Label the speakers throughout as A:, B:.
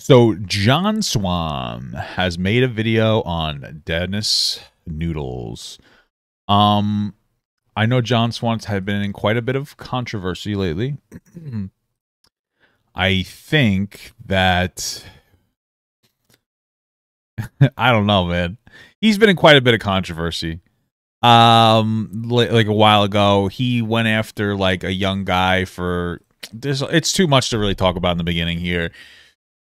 A: So John Swan has made a video on Dennis Noodles. I know John Swan's had been in quite a bit of controversy lately. I think that I don't know, man. He's been in quite a bit of controversy. Like a while ago, he went after like a young guy for this. It's too much to really talk about in the beginning here.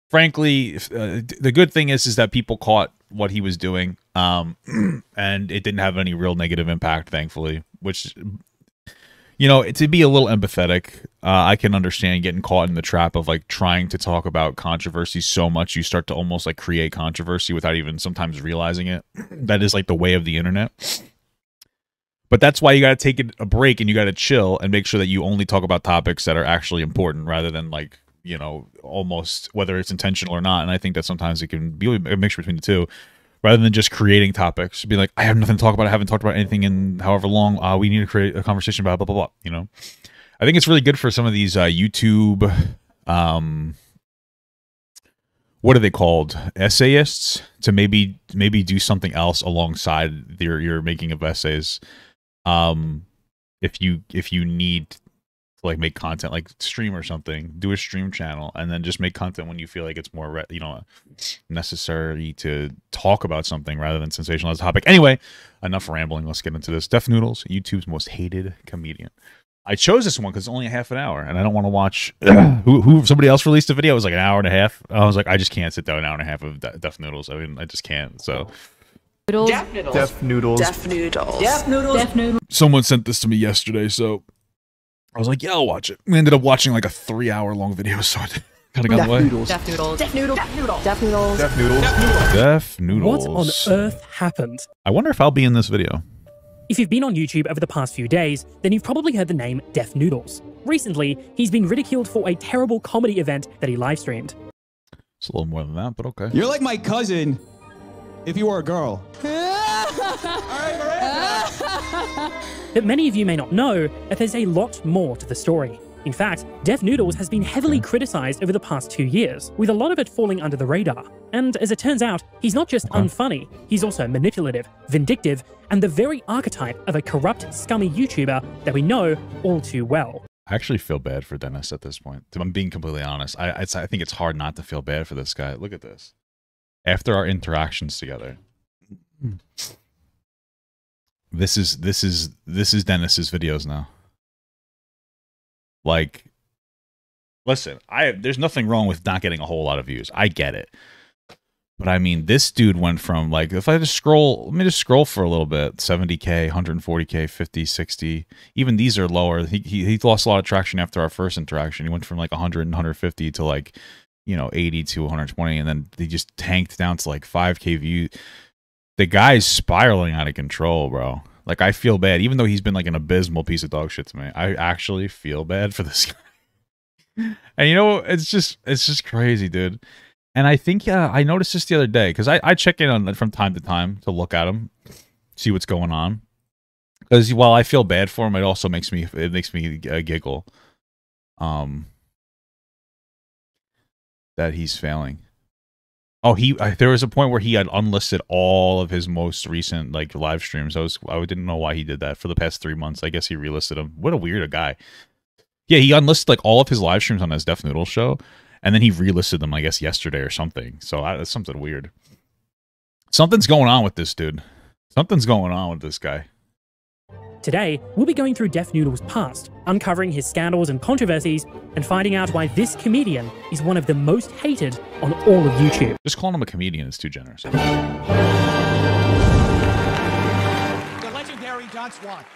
A: Frankly, the good thing is that people caught what he was doing, and it didn't have any real negative impact, thankfully. Which, you know, to be a little empathetic, I can understand getting caught in the trap of like trying to talk about controversy so much you start to almost like create controversy without even sometimes realizing it. That is like the way of the internet. But that's why you got to take a break and you got to chill and make sure that you only talk about topics that are actually important rather than like, you know, almost whether it's intentional or not. And I think that sometimes it can be a mixture between the two rather than just creating topics. Be like, I have nothing to talk about. I haven't talked about anything in however long. We need to create a conversation about blah, blah, blah. You know, I think it's really good for some of these YouTube, what are they called? Essayists to maybe do something else alongside your making of essays. If you need to like make content, like stream or something, do a stream channel and then just make content when you feel like it's more, you know, necessary to talk about something rather than sensationalize the topic. Anyway, enough rambling. Let's get into this. Def Noodles, YouTube's most hated comedian. I chose this one because it's only a half an hour, and I don't want to watch. Who somebody else released a video. It was like an hour and a half. I was like, I just can't sit down an hour and a half of Def Noodles. I mean, I just can't. So.
B: Def Noodles.
C: Def Noodles.
B: Def Noodles. Def Noodles. Def Noodles.
A: Someone sent this to me yesterday, so I was like, yeah, I'll watch it. We ended up watching like a 3-hour-long video, so it kind of got away.
B: Def Noodles. Def Noodles. Def Noodles. Def Noodles.
C: Def Noodles.
A: Def Noodles.
D: What on earth happened?
A: I wonder if I'll be in this video.
D: If you've been on YouTube over the past few days, then you've probably heard the name Def Noodles. Recently, he's been ridiculed for a terrible comedy event that he livestreamed.
A: It's a little more than that, but okay.
E: You're like my cousin if you were a girl.
D: But many of you may not know that there's a lot more to the story. In fact, Def Noodles has been heavily criticized over the past 2 years, with a lot of it falling under the radar. And as it turns out, he's not just unfunny, he's also manipulative, vindictive, and the very archetype of a corrupt, scummy YouTuber that we know all too well.
A: I actually feel bad for Dennis at this point. I'm being completely honest. I think it's hard not to feel bad for this guy. Look at this. After our interactions together, this is Dennis's videos now. Like, listen, there's nothing wrong with not getting a whole lot of views. I get it. But I mean, this dude went from like, if I just scroll, let me just scroll for a little bit, 70K, 140K, 50, 60. Even these are lower. He lost a lot of traction after our first interaction. He went from like 100 and 150 to like, you know, 80 to 120. And then he just tanked down to like 5K views. The guy's spiraling out of control, bro. Like, I feel bad. Even though he's been like an abysmal piece of dog shit to me, I actually feel bad for this guy. And you know, it's just crazy, dude. And I think I noticed this the other day because I check in on from time to time to look at him, see what's going on. Because while I feel bad for him, it also makes me giggle. That he's failing. Oh, there was a point where he had unlisted all of his most recent like live streams. I didn't know why he did that for the past 3 months. I guess he relisted them. What a weird guy. Yeah, he unlisted like all of his live streams on his Def Noodles show. And then he relisted them, I guess, yesterday or something. So that's something weird. Something's going on with this dude. Something's going on with this guy.
D: Today, we'll be going through Def Noodles' past, uncovering his scandals and controversies, and finding out why this comedian is one of the most hated on all of YouTube.
A: Just calling him a comedian is too generous.
F: The legendary John Swan.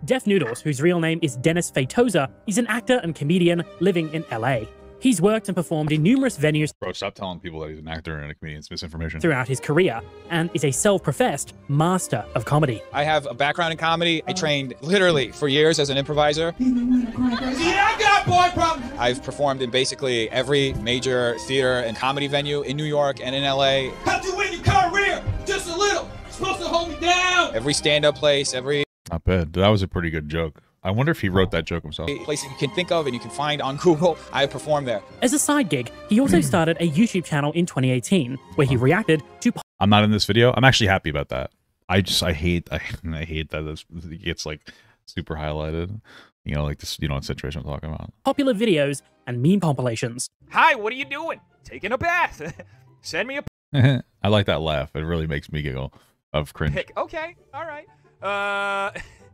D: Def Noodles, whose real name is Dennis Feitosa, is an actor and comedian living in LA. He's worked and performed in numerous venues
A: Bro, stop telling people that he's an actor and a comedian. It's misinformation.
D: throughout his career, and is a self-professed master of comedy.
E: I have a background in comedy. I trained literally for years as an improviser.
F: I got boy problems.
E: I've performed in basically every major theater and comedy venue in New York and in LA.
F: Help you win your career just a little. You're supposed to hold me down.
E: Every stand-up place, every...
A: Not bad. That was a pretty good joke. I wonder if he wrote that joke himself.
E: Places you can think of and you can find on Google. I performed there.
D: As a side gig, he also started a YouTube channel in 2018 where he reacted to
A: I'm not in this video. I'm actually happy about that. I hate that it gets like super highlighted. You know, like this, you know what situation I'm talking about.
D: popular videos and meme compilations.
F: Hi, what are you doing? Taking a bath. Send me a
A: I like that laugh. It really makes me giggle of cringe.
F: pic. Okay, all right.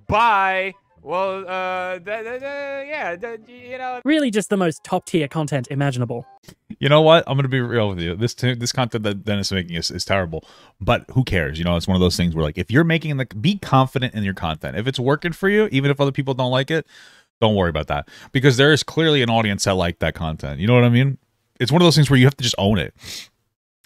F: Bye. Well, yeah, you know.
D: Really just the most top-tier content imaginable.
A: You know what? I'm gonna be real with you. This content that Dennis is making is terrible, but who cares? You know, it's one of those things where like if you're making be confident in your content. If it's working for you, even if other people don't like it, don't worry about that because there is clearly an audience that like that content. You know what I mean? It's one of those things where you have to just own it.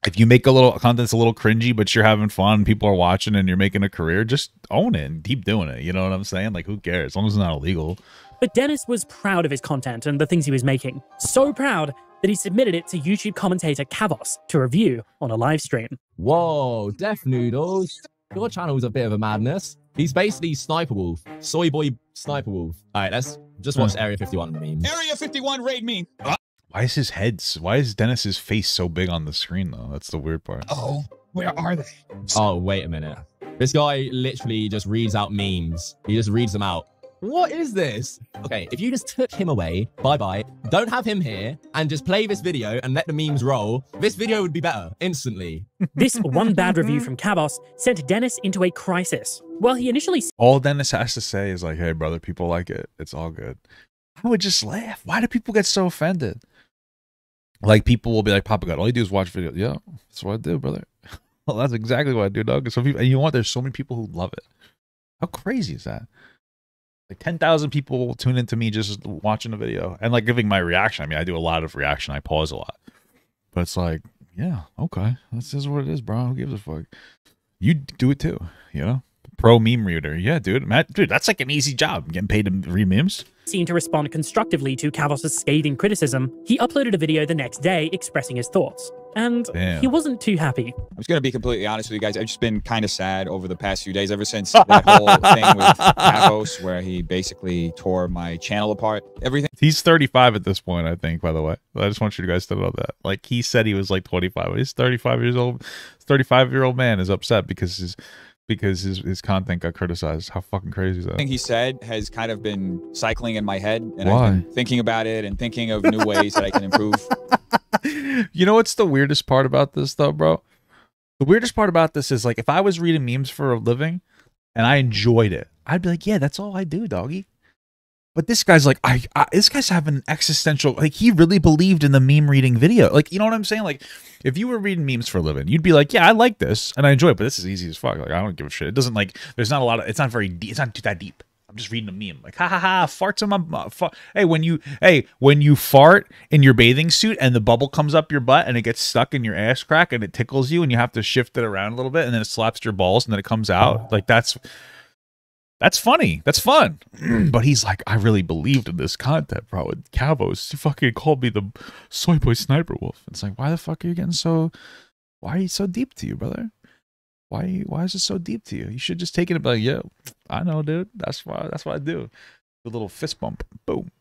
A: If you make a little content that's a little cringy, but you're having fun, people are watching, and you're making a career, just own it and keep doing it. You know what I'm saying? Like, who cares? As long as it's not illegal.
D: But Dennis was proud of his content and the things he was making. So proud that he submitted it to YouTube commentator Kavos to review on a live stream.
C: Whoa, Def Noodles. Your channel's a bit of a madness. He's basically Sniper Wolf. Soy Boy Sniper Wolf. All right, let's just watch Area 51 meme.
E: Area 51 raid meme.
A: Why is Dennis's face so big on the screen though? That's the weird part.
E: Oh, where are they?
C: Oh, wait a minute. This guy literally just reads out memes. He just reads them out. What is this? Okay, if you just took him away, bye-bye, don't have him here, and just play this video and let the memes roll, this video would be better, instantly.
D: This one bad review from Kavos sent Dennis into a crisis. While he initially
A: All Dennis has to say is like, hey brother, people like it. It's all good. I would just laugh. Why do people get so offended? Like people will be like, Papa God, all you do is watch videos. Yeah, that's what I do, brother. Well, that's exactly what I do, dog. Some people, and you know what? There's so many people who love it. How crazy is that? Like 10,000 people will tune into me just watching a video and like giving my reaction. I mean, I do a lot of reaction. I pause a lot, but it's like, yeah, okay, this is what it is, bro. Who gives a fuck? You do it too, you know? Pro meme reader, yeah, dude. Matt, dude, that's like an easy job. Getting paid to read memes.
D: seemed to respond constructively to Kavos' scathing criticism, he uploaded a video the next day expressing his thoughts. And he wasn't too happy.
E: I'm just going to be completely honest with you guys. I've just been kind of sad over the past few days, ever since that whole thing with Kavos, where he basically tore my channel apart. Everything.
A: He's 35 at this point, I think, by the way. I just want you guys to know that. Like, he said he was like 25. He's 35 years old. 35-year-old man is upset because his content got criticized. How fucking crazy is that?
E: Everything he said has kind of been cycling in my head. And
A: Why?
E: I've been thinking about it and thinking of new ways that I can improve.
A: You know what's the weirdest part about this, though, bro? The weirdest part about this is, like, if I was reading memes for a living and I enjoyed it, I'd be like, yeah, that's all I do, doggy. But this guy's like, this guy's having an existential, like, he really believed in the meme reading video. Like, you know what I'm saying? Like, if you were reading memes for a living, you'd be like, yeah, I like this and I enjoy it, but this is easy as fuck. Like, I don't give a shit. It doesn't, like, there's not a lot of, it's not very deep. It's not that deep. I'm just reading a meme. Like, ha ha ha, farts on my, hey, when you fart in your bathing suit and the bubble comes up your butt and it gets stuck in your ass crack and it tickles you and you have to shift it around a little bit and then it slaps your balls and then it comes out. Like, that's funny. That's fun. But he's like, I really believed in this content, bro. And Kavos, he fucking called me the soy boy sniper wolf. It's like, why the fuck are you getting so, why are you so deep to you, brother? Why is it so deep to you? You should just take it and be like, yo, I know, dude. That's what I do. A little fist bump. Boom.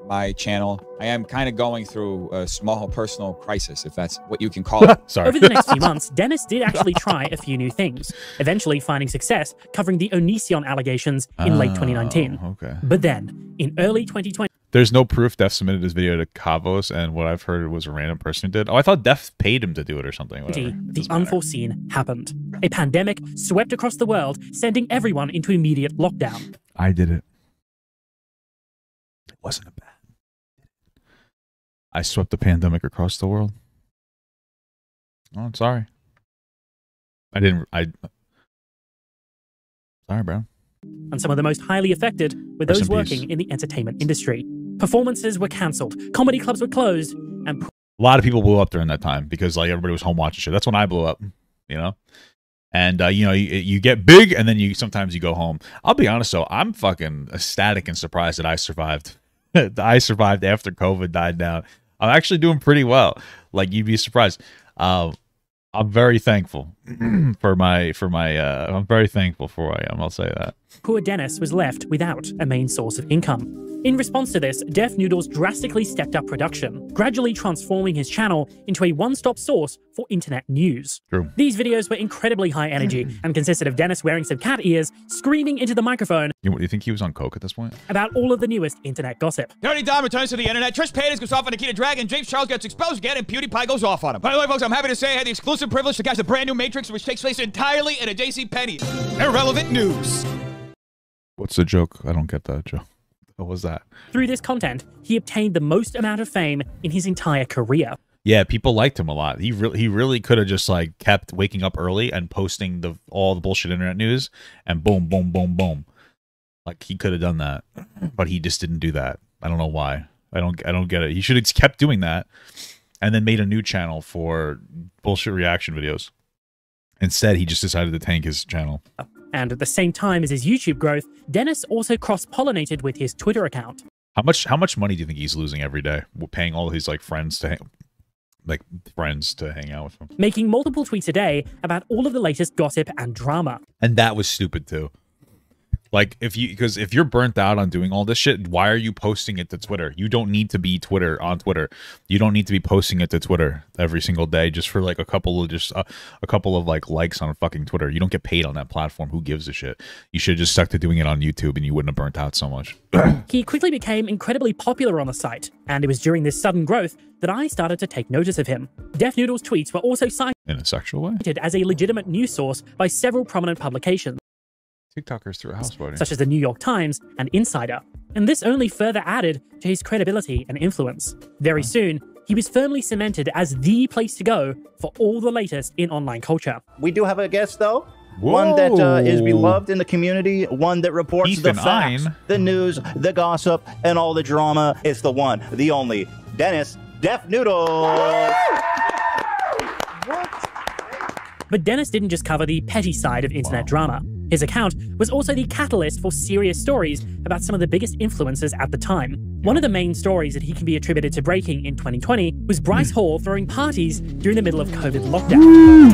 E: My channel. I am kind of going through a small personal crisis, if that's what you can call it.
A: Sorry.
D: Over the next few months, Dennis did actually try a few new things, eventually finding success covering the Onision allegations in late 2019.
A: Okay.
D: But then, in early 2020,
A: there's no proof Def submitted his video to Kavos, and what I've heard was a random person who did. Oh, I thought Def paid him to do it or something. Whatever.
D: the unforeseen happened. A pandemic swept across the world, sending everyone into immediate lockdown.
A: I did it. It wasn't a bad. I swept the pandemic across the world. Oh, I'm sorry. Sorry, bro.
D: And some of the most highly affected were those working in the entertainment industry. Performances were cancelled, comedy clubs were closed, and
A: a lot of people blew up during that time because like everybody was home watching shit. That's when I blew up, you know. And you know, you get big, and then sometimes you go home. I'll be honest though, I'm fucking ecstatic and surprised that I survived. I survived after COVID died down. I'm actually doing pretty well. Like, you'd be surprised. I'm very thankful for my I'm very thankful for who I am, I'll say that.
D: Poor Dennis was left without a main source of income. In response to this, Def Noodles drastically stepped up production, gradually transforming his channel into a one-stop source for internet news.
A: True.
D: These videos were incredibly high energy and consisted of Dennis wearing some cat ears, screaming into the microphone.
A: You think he was on coke at this point?
D: About all of the newest internet gossip.
G: Dirty Dom returns to the internet. Trish Paytas goes off on Nikita Dragon. James Charles gets exposed again, and PewDiePie goes off on him. By the way, folks, I'm happy to say I had the exclusive privilege to catch a brand new Matrix, which takes place entirely in a JCPenney. Irrelevant news.
A: What's the joke? I don't get that joke. What was that?
D: Through this content, he obtained the most amount of fame in his entire career.
A: Yeah, people liked him a lot. He really could have just like kept waking up early and posting all the bullshit internet news, and boom, boom, boom, boom. Like he could have done that, but he just didn't do that. I don't know why. I don't get it. He should have kept doing that, and then made a new channel for bullshit reaction videos. Instead, he just decided to tank his channel.
D: And at the same time as his YouTube growth, Dennis also cross-pollinated with his Twitter account.
A: How much money do you think he's losing every day? Paying all his like friends to hang out with him,
D: making multiple tweets a day about all of the latest gossip and drama.
A: And that was stupid too. Like because if you're burnt out on doing all this shit, why are you posting it to Twitter? You don't need to be on Twitter. You don't need to be posting it to Twitter every single day just for like a couple of like likes on fucking Twitter. You don't get paid on that platform. Who gives a shit? You should have just stuck to doing it on YouTube, and you wouldn't have burnt out so much.
D: He quickly became incredibly popular on the site, and it was during this sudden growth that I started to take notice of him. Def Noodles' tweets were also cited
A: in a sexual way
D: as a legitimate news source by several prominent publications.
A: TikTokers through a house party,
D: such as the New York Times and Insider, and this only further added to his credibility and influence. Very soon, he was firmly cemented as the place to go for all the latest in online culture.
H: We do have a guest, though.
A: Whoa.
H: One that is beloved in the community, one that reports the facts, the news, the gossip, and all the drama. It's the one, the only, Dennis Def Noodles.
D: But Dennis didn't just cover the petty side of internet drama. His account was also the catalyst for serious stories about some of the biggest influencers at the time. One of the main stories that he can be attributed to breaking in 2020 was Bryce Hall throwing parties during the middle of COVID lockdown.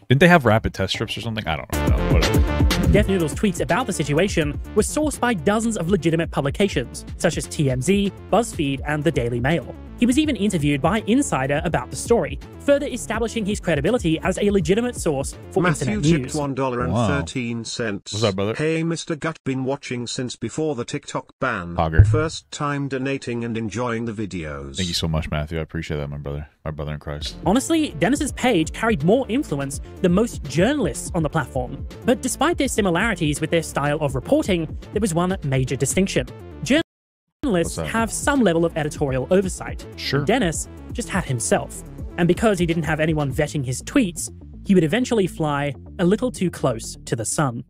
A: Didn't they have rapid test strips or something? I don't know. Whatever.
D: Def Noodles' tweets about the situation were sourced by dozens of legitimate publications, such as TMZ, BuzzFeed, and the Daily Mail. He was even interviewed by Insider about the story, further establishing his credibility as a legitimate source for internet news.
I: Matthew tipped $1.13.
A: What's up, brother?
I: Hey, Mr. Gut, been watching since before the TikTok ban.
A: Hogger.
I: First time donating and enjoying the videos.
A: Thank you so much, Matthew. I appreciate that, my brother in Christ.
D: Honestly, Dennis's page carried more influence than most journalists on the platform. But despite their similarities with their style of reporting, there was one major distinction. Journalists have some level of editorial oversight.
A: Sure.
D: Dennis just had himself. And because he didn't have anyone vetting his tweets, he would eventually fly a little too close to the sun.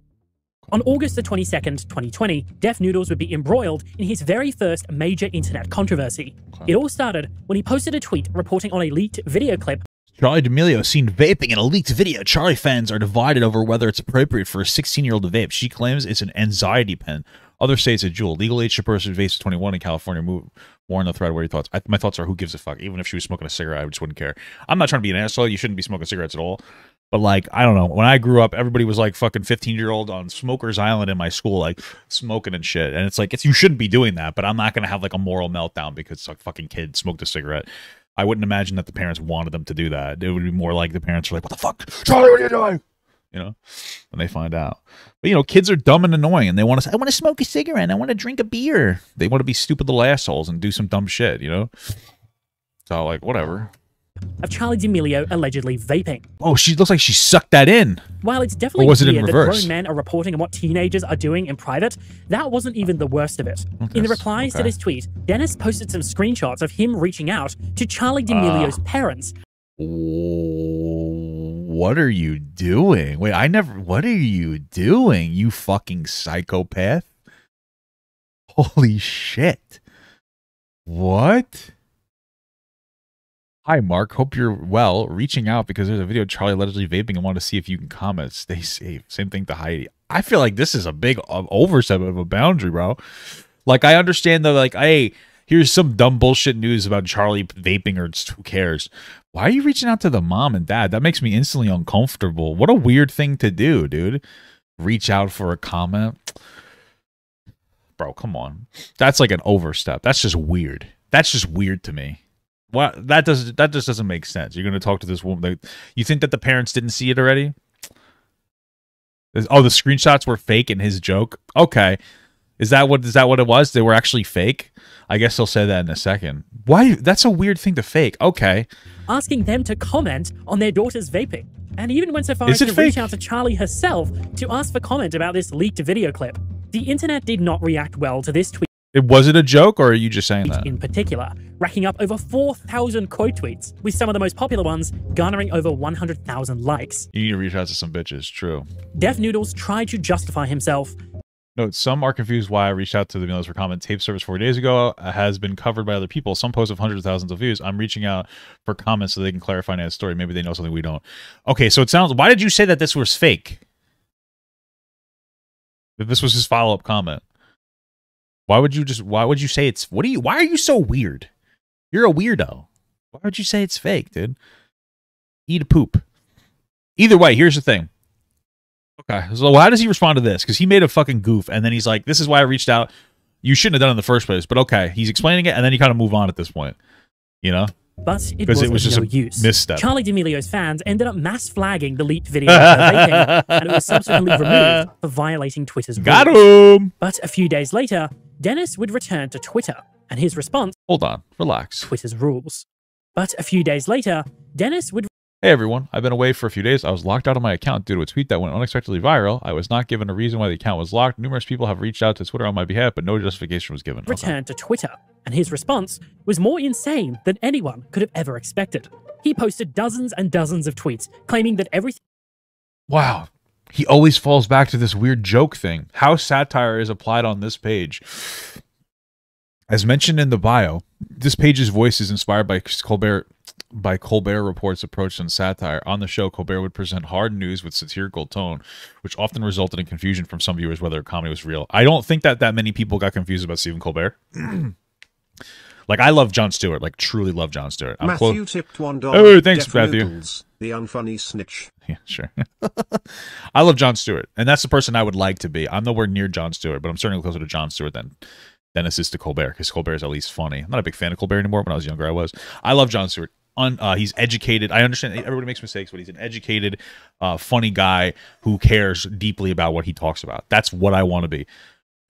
D: On August the 22nd, 2020, Def Noodles would be embroiled in his very first major internet controversy. It all started when he posted a tweet reporting on a leaked video clip.
A: Charli D'Amelio seen vaping in a leaked video. Charli fans are divided over whether it's appropriate for a 16-year-old to vape. She claims it's an anxiety pen. Others say it's a jewel. Legal age to person who vapes 21 in California. More on the thread. What are your thoughts? My thoughts are, who gives a fuck? Even if she was smoking a cigarette, I just wouldn't care. I'm not trying to be an asshole. You shouldn't be smoking cigarettes at all. But, like, I don't know. When I grew up, everybody was, like, fucking 15-year-old on Smoker's Island in my school, like, smoking and shit. And it's like, you shouldn't be doing that, but I'm not going to have, like, a moral meltdown because a fucking kid smoked a cigarette. I wouldn't imagine that the parents wanted them to do that. It would be more like the parents were like, what the fuck? Charli, what are you doing? You know, when they find out. But, you know, kids are dumb and annoying, and they want to say, I want to smoke a cigarette. I want to drink a beer. They want to be stupid little assholes and do some dumb shit, you know? So, like, whatever.
D: Of Charli D'Amelio allegedly vaping.
A: Oh, she looks like she sucked that in.
D: While it's definitely clear that grown men are reporting on what teenagers are doing in private, that wasn't even the worst of it. In the replies to this tweet, Dennis posted some screenshots of him reaching out to Charli D'Amelio's parents.
A: What are you doing? Wait, what are you doing, you fucking psychopath? Holy shit. What? Hi, Mark. Hope you're well. Reaching out because there's a video of Charli allegedly vaping and want to see if you can comment. Stay safe. Same thing to Heidi. I feel like this is a big oversight of a boundary, bro. Like, I understand though, like, hey, Here's some dumb bullshit news about Charlie vaping, or who cares? Why are you reaching out to the mom and dad? That makes me instantly uncomfortable. What a weird thing to do, dude. Reach out for a comment. Bro, come on. That's like an overstep. That's just weird. That's just weird to me. What? That just doesn't make sense. You're going to talk to this woman. You think that the parents didn't see it already? Oh, the screenshots were fake in his joke? Okay. Is that what it was? They were actually fake? I guess they'll say that in a second. Why? That's a weird thing to fake. Okay.
D: Asking them to comment on their daughter's vaping. And even went so far as to reach out to Charlie herself to ask for comment about this leaked video clip. The internet did not react well to this tweet.
A: Was it a joke, or are you just saying that?
D: In particular, racking up over 4,000 quote tweets, with some of the most popular ones garnering over 100,000 likes.
A: You need to reach out to some bitches, true.
D: Def Noodles tried to justify himself.
A: Note, some are confused why I reached out to the Millers for comment. Tape service 4 days ago has been covered by other people. Some posts have hundreds of thousands of views. I'm reaching out for comments so they can clarify Nan's story. Maybe they know something we don't. Okay, so it sounds... Why did you say that this was fake? That this was his follow-up comment? Why would you say it's... Why are you so weird? You're a weirdo. Why would you say it's fake, dude? Eat a poop. Either way, here's the thing. Okay, so how does he respond to this? Because he made a fucking goof, and then he's like, this is why I reached out. You shouldn't have done it in the first place, but okay. He's explaining it, and then you kind of move on at this point. You know?
D: But it was just no use.
A: Misstep.
D: Charlie D'Amelio's fans ended up mass flagging the leaked video of her vaping, and it was subsequently removed for violating Twitter's rules.
A: Got him!
D: But a few days later, Dennis would return to Twitter, and his response...
A: Hold on. Relax.
D: Twitter's rules. But a few days later, Dennis would...
A: Hey everyone, I've been away for a few days. I was locked out of my account due to a tweet that went unexpectedly viral. I was not given a reason why the account was locked. Numerous people have reached out to Twitter on my behalf, but no justification was given.
D: Returned to Twitter, and his response was more insane than anyone could have ever expected. He posted dozens and dozens of tweets claiming that everything...
A: Wow. He always falls back to this weird joke thing. How satire is applied on this page. As mentioned in the bio, this page's voice is inspired by Colbert Report's approach on satire. On the show, Colbert would present hard news with satirical tone, which often resulted in confusion from some viewers whether comedy was real. I don't think that many people got confused about Stephen Colbert. Like, I love Jon Stewart. Like, truly love Jon Stewart.
I: Matthew tipped $1.
A: Oh, thanks, Matthew.
I: Noodles, the unfunny snitch.
A: Yeah, sure. I love Jon Stewart, and that's the person I would like to be. I'm nowhere near Jon Stewart, but I'm certainly closer to Jon Stewart than Dennis is to Colbert, because Colbert is at least funny. I'm not a big fan of Colbert anymore. When I was younger, I was. I love Jon Stewart. He's educated. I understand everybody makes mistakes, but he's an educated, funny guy who cares deeply about what he talks about. That's what I want to be.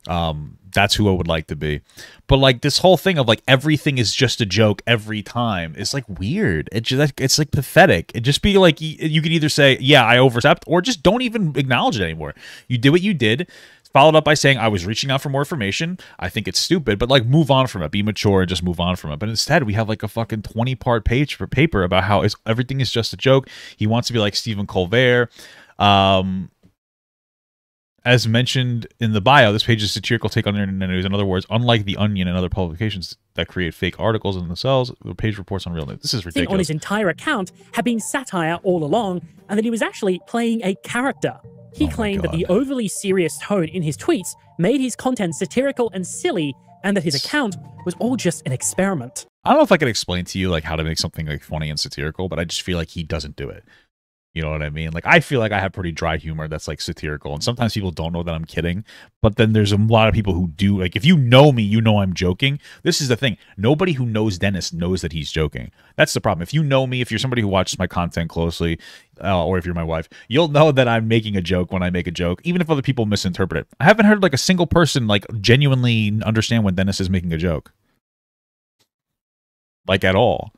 A: That's who I would like to be. But like this whole thing of like everything is just a joke every time is like weird. It's like pathetic. It just be like you could either say, yeah, I overstepped, or just don't even acknowledge it anymore. You did what you did. Followed up by saying, I was reaching out for more information. I think it's stupid, but like move on from it. Be mature and just move on from it. But instead, we have like a fucking 20-part paper about how everything is just a joke. He wants to be like Stephen Colbert. As mentioned in the bio, this page is a satirical take on internet news. In other words, unlike The Onion and other publications that create fake articles in themselves, the page reports on real news. This is ridiculous.
D: On his entire account had been satire all along, and that he was actually playing a character. He claimed that the overly serious tone in his tweets made his content satirical and silly, and that his account was all just an experiment.
A: I don't know if I can explain to you like how to make something like funny and satirical, but I just feel like he doesn't do it. You know what I mean? Like, I feel like I have pretty dry humor that's like satirical, and sometimes people don't know that I'm kidding, but then there's a lot of people who do. Like, if you know me, you know I'm joking. This is the thing. Nobody who knows Dennis knows that he's joking. That's the problem. If you know me, if you're somebody who watches my content closely, or if you're my wife, you'll know that I'm making a joke when I make a joke, even if other people misinterpret it. I haven't heard like a single person like genuinely understand when Dennis is making a joke. Like, at all.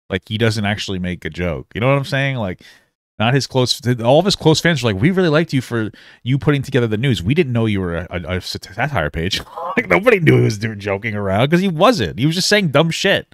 A: Like, he doesn't actually make a joke. You know what I'm saying? Like, not his close... All of his close fans are like, we really liked you for you putting together the news. We didn't know you were a satire page. Like, nobody knew he was joking around, because he wasn't. He was just saying dumb shit.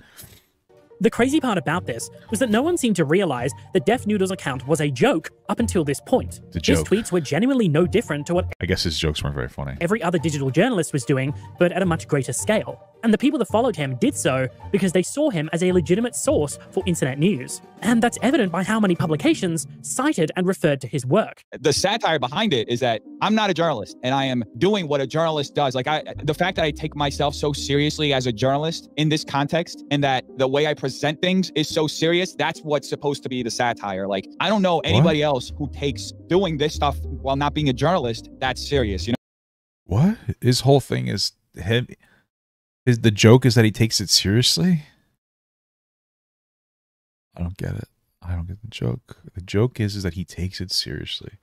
D: The crazy part about this was that no one seemed to realize that Def Noodles' account was a joke up until this point. His tweets were genuinely no different to what...
A: I guess his jokes weren't very funny.
D: Every other digital journalist was doing, but at a much greater scale. And the people that followed him did so because they saw him as a legitimate source for internet news. And that's evident by how many publications cited and referred to his work.
E: The satire behind it is that I'm not a journalist and I am doing what a journalist does. Like the fact that I take myself so seriously as a journalist in this context and that the way I present things is so serious, that's what's supposed to be the satire. Like, I don't know anybody else who takes doing this stuff while not being a journalist that's serious, you know?
A: What? His whole thing is him. The joke is that he takes it seriously? I don't get it. I don't get the joke. The joke is that he takes it seriously.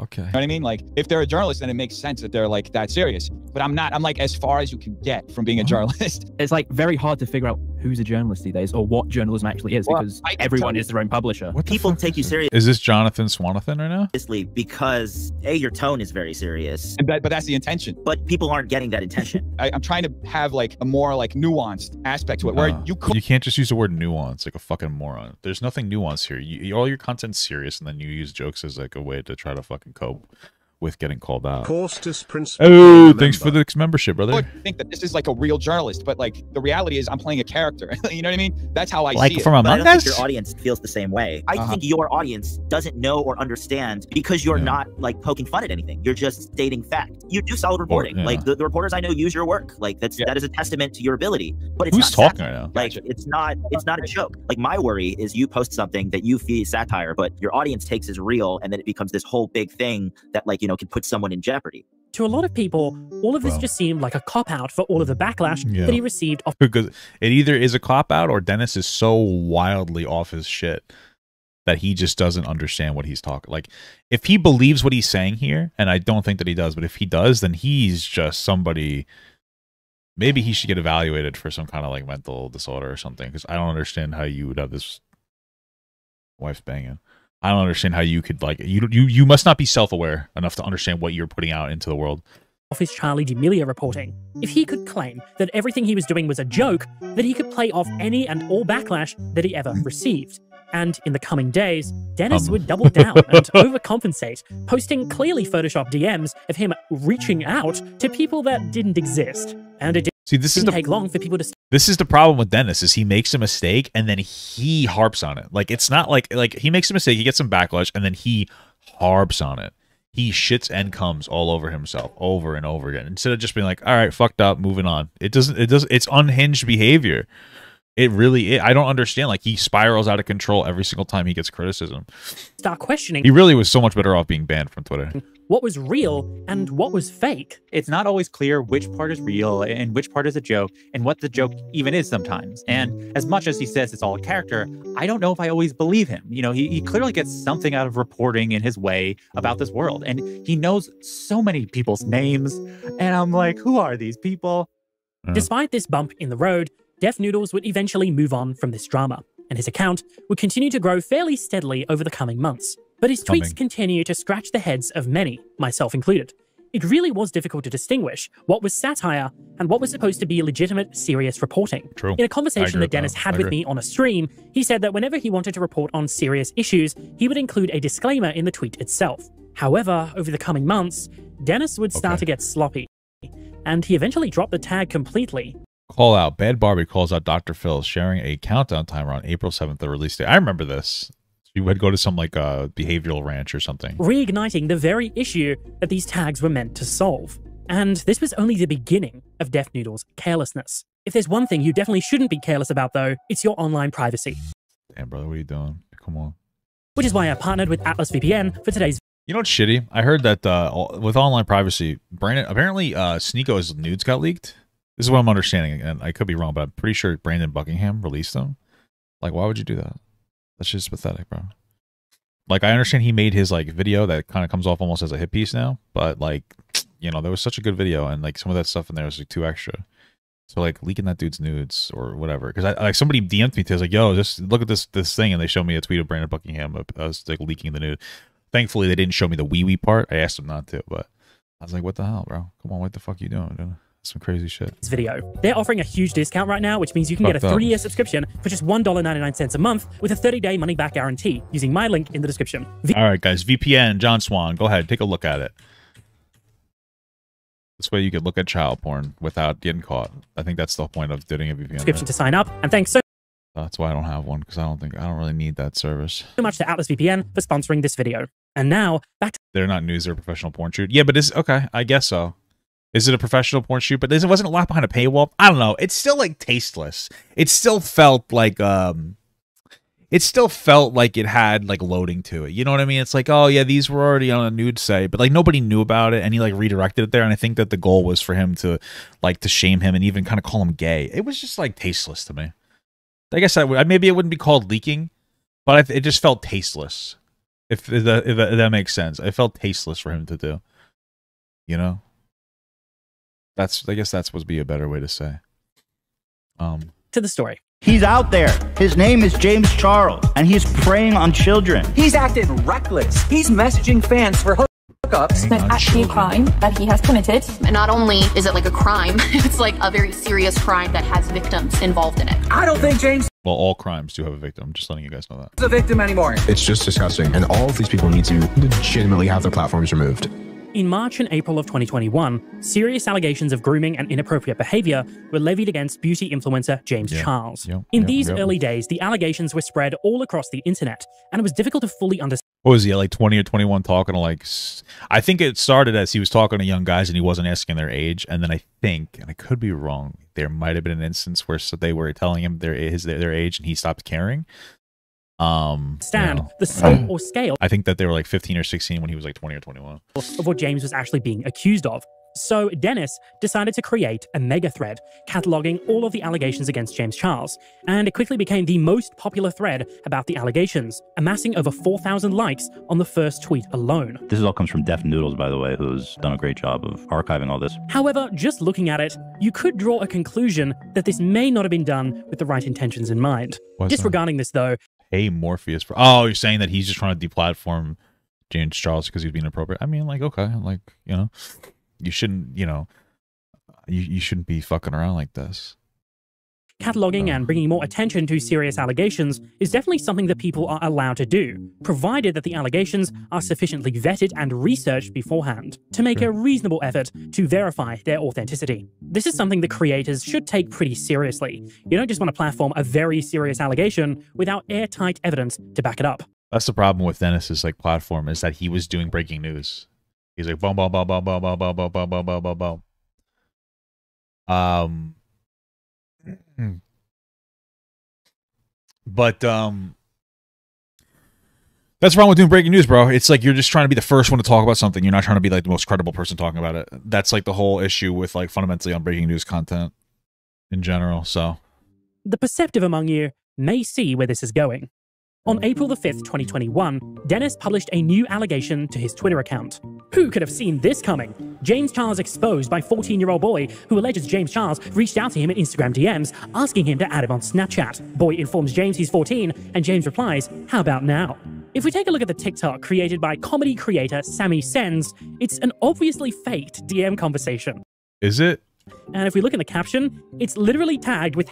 A: Okay.
E: You know what I mean? Like, if they're a journalist, then it makes sense that they're like that serious. But I'm not. I'm like as far as you can get from being a journalist.
J: It's like very hard to figure out who's a journalist these days or what journalism actually is because everyone is their own publisher.
K: People take you seriously.
A: Is this Jonathan Swanathan right now?
K: Because your tone is very serious.
E: But that's the intention.
K: But people aren't getting that intention.
E: I'm trying to have like a more like nuanced aspect to it, where you
A: can't just use the word nuance like a fucking moron. There's nothing nuanced here. All your content's serious, and then you use jokes as like a way to try to fucking cope with getting called out. Oh, thanks for the membership, brother.
E: I think that this is like a real journalist, but like the reality is I'm playing a character. You know what I mean? That's how I see it.
A: From Among
K: Us? I don't think your
A: audience
K: feels the same way. I think your audience doesn't know or understand because you're not like poking fun at anything. You're just stating fact. You do solid reporting. Like the reporters I know use your work. Like that is a testament to your ability. But it's
A: who's
K: not
A: talking right now?
K: Like it's not a joke. Like my worry is you post something that you feel is satire, but your audience takes as real, and then it becomes this whole big thing that like can put someone in jeopardy.
D: To a lot of people, all of this just seemed like a cop-out for all of the backlash that he received off.
A: Because it either is a cop-out or Dennis is so wildly off his shit that he just doesn't understand what he's talking. Like, if he believes what he's saying here, and I don't think that he does, but if he does, then he's just somebody... Maybe he should get evaluated for some kind of like mental disorder or something, because I don't understand how you would have this wife's banging. I don't understand how you could like you must not be self-aware enough to understand what you're putting out into the world.
D: Off his Charlie D'Amelio reporting. If he could claim that everything he was doing was a joke, then he could play off any and all backlash that he ever received. And in the coming days, Dennis would double down and overcompensate, posting clearly Photoshopped DMs of him reaching out to people that didn't exist. And it didn't take long for people to...
A: This is the problem with Dennis, is he makes a mistake and then he harps on it. Like, it's not like he makes a mistake, he gets some backlash, and then he harps on it. He shits and comes all over himself over and over again, instead of just being like, all right, fucked up, moving on. It's unhinged behavior. It really is. I don't understand. Like, he spirals out of control every single time he gets criticism.
D: Start questioning.
A: He really was so much better off being banned from Twitter.
D: What was real and what was fake.
L: It's not always clear which part is real and which part is a joke and what the joke even is sometimes. And as much as he says it's all a character, I don't know if I always believe him. You know, he clearly gets something out of reporting in his way about this world. And he knows so many people's names. And I'm like, who are these people?
D: Despite this bump in the road, Def Noodles would eventually move on from this drama, and his account would continue to grow fairly steadily over the coming months. But his tweets continue to scratch the heads of many, myself included. It really was difficult to distinguish what was satire and what was supposed to be legitimate, serious reporting.
A: True.
D: In a conversation that Dennis had with me on a stream, he said that whenever he wanted to report on serious issues, he would include a disclaimer in the tweet itself. However, over the coming months, Dennis would start to get sloppy, and he eventually dropped the tag completely.
A: Call out. Bad Barbie calls out Dr. Phil sharing a countdown timer on April 7th, the release date. I remember this. You would go to some like behavioral ranch or something.
D: Reigniting the very issue that these tags were meant to solve. And this was only the beginning of Def Noodles' carelessness. If there's one thing you definitely shouldn't be careless about, though, it's your online privacy.
A: Damn, brother, what are you doing? Come on.
D: Which is why I partnered with Atlas VPN for today's.
A: You know what's shitty? I heard that with online privacy, Brandon, apparently Sneako's nudes got leaked. This is what I'm understanding, and I could be wrong, but I'm pretty sure Brandon Buckingham released them. Like, why would you do that? That's just pathetic, bro. Like, I understand he made his, like, video that kind of comes off almost as a hit piece now, but, like, you know, there was such a good video, and, like, some of that stuff in there was, like, too extra. So, like, leaking that dude's nudes or whatever. Because, like, somebody DM'd me, like, yo, just look at this thing, and they showed me a tweet of Brandon Buckingham of us, like, leaking the nude. Thankfully, they didn't show me the wee-wee part. I asked them not to, but I was like, what the hell, bro? Come on, what the fuck you doing, dude? Some crazy shit.
D: This video. They're offering a huge discount right now, which means you can get a 3-year subscription for just $1.99 a month with a 30-day money-back guarantee using my link in the description.
A: All right, guys. VPN, John Swan. Go ahead. Take a look at it. This way you could look at child porn without getting caught. I think that's the point of doing a VPN.
D: Subscription to sign up, and thanks so
A: That's why I don't have one, because I don't really need that service.
D: much to Atlas VPN for sponsoring this video. And now, back to...
A: They're not news, they're a professional porn shoot. Yeah, but okay, I guess so. Is it a professional porn shoot? But it wasn't a lot behind a paywall. I don't know. It's still like tasteless. It still felt like it had like loading to it. You know what I mean? It's like, oh yeah, these were already on a nude site, but like nobody knew about it, and he like redirected it there. And I think that the goal was for him to shame him and even kind of call him gay. It was just like tasteless to me. I guess maybe it wouldn't be called leaking, but it just felt tasteless. If that makes sense, it felt tasteless for him to do. You know, I guess that's supposed to be a better way to say.
D: To the story.
H: He's out there. His name is James Charles, and he's preying on children.
M: He's acting reckless. He's messaging fans for hookups.
N: That's actually a crime that he has committed. And not only is it like a crime, it's like a very serious crime that has victims involved in it.
M: I don't think James...
A: Well, all crimes do have a victim. I'm just letting you guys know that.
M: ...is a victim anymore.
O: It's just disgusting, and all of these people need to legitimately have their platforms removed.
D: In March and April of 2021, serious allegations of grooming and inappropriate behavior were levied against beauty influencer James Charles. In these early days, the allegations were spread all across the internet, and it was difficult to fully understand.
A: What was he, like 20 or 21, talking to like... I think it started as he was talking to young guys and he wasn't asking their age, and then I think, and I could be wrong, there might have been an instance where they were telling him their age and he stopped caring.
D: The scope or scale.
A: I think that they were like 15 or 16 when he was like 20 or 21.
D: Of what James was actually being accused of. So Dennis decided to create a mega thread cataloging all of the allegations against James Charles, and it quickly became the most popular thread about the allegations, amassing over 4,000 likes on the first tweet alone.
H: This all comes from Def Noodles, by the way, who's done a great job of archiving all this.
D: However, just looking at it, you could draw a conclusion that this may not have been done with the right intentions in mind. Disregarding this, though,
A: Hey, Morpheus. Oh, you're saying that he's just trying to deplatform James Charles because he's being inappropriate? I mean, like, okay, like, you know, you shouldn't, you know, you shouldn't be fucking around like this.
D: Cataloging and bringing more attention to serious allegations is definitely something that people are allowed to do, provided that the allegations are sufficiently vetted and researched beforehand to make a reasonable effort to verify their authenticity. This is something that creators should take pretty seriously. You don't just want to platform a very serious allegation without airtight evidence to back it up.
A: That's the problem with Dennis's like platform, is that he was doing breaking news. He's like boom, boom, boom, boom, boom, boom, boom, boom, boom, boom, boom, boom, boom. But that's wrong with doing breaking news, bro. It's like you're just trying to be the first one to talk about something. You're not trying to be like the most credible person talking about it. That's like the whole issue with like fundamentally on breaking news content in general. So
D: the perceptive among you may see where this is going. On April the 5th, 2021, Dennis published a new allegation to his Twitter account. Who could have seen this coming? James Charles exposed by 14-year-old boy who alleges James Charles reached out to him in Instagram DMs, asking him to add him on Snapchat. Boy informs James he's 14, and James replies, how about now? If we take a look at the TikTok created by comedy creator Sammy Sens, it's an obviously faked DM conversation.
A: Is it?
D: And if we look in the caption, it's literally tagged with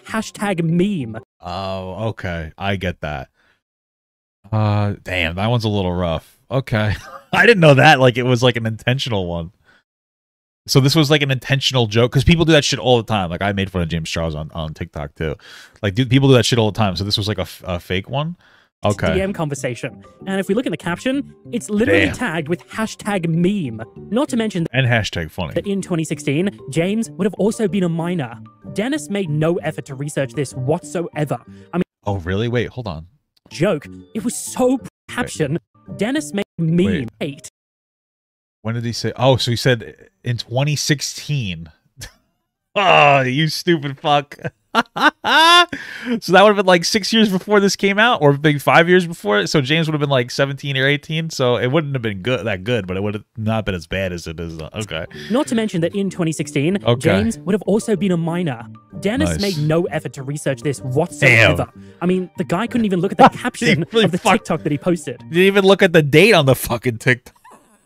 D: #meme.
A: Oh, okay. I get that. Damn, that one's a little rough. Okay. I didn't know that, like, it was, like, an intentional one. So this was, like, an intentional joke? Because people do that shit all the time. Like, I made fun of James Charles on TikTok, too. Like, people do that shit all the time. So this was, like, a fake one? Okay.
D: DM conversation. And if we look in the caption, it's literally tagged with #meme. Not to mention...
A: And #funny.
D: That in 2016, James would have also been a minor. Dennis made no effort to research this whatsoever. I mean...
A: Oh, really? Wait, hold on.
D: Joke. It was so caption. Dennis made meme 8.
A: When did he say? Oh, so he said in 2016. Oh, you stupid fuck. So that would have been like 6 years before this came out, or maybe 5 years before it. So James would have been like 17 or 18. So it wouldn't have been that good, but it would have not been as bad as it is. Okay.
D: Not to mention that in 2016, James would have also been a minor. Dennis made no effort to research this whatsoever. Damn. I mean, the guy couldn't even look at the caption of the TikTok that he posted.
A: Didn't even look at the date on the fucking TikTok.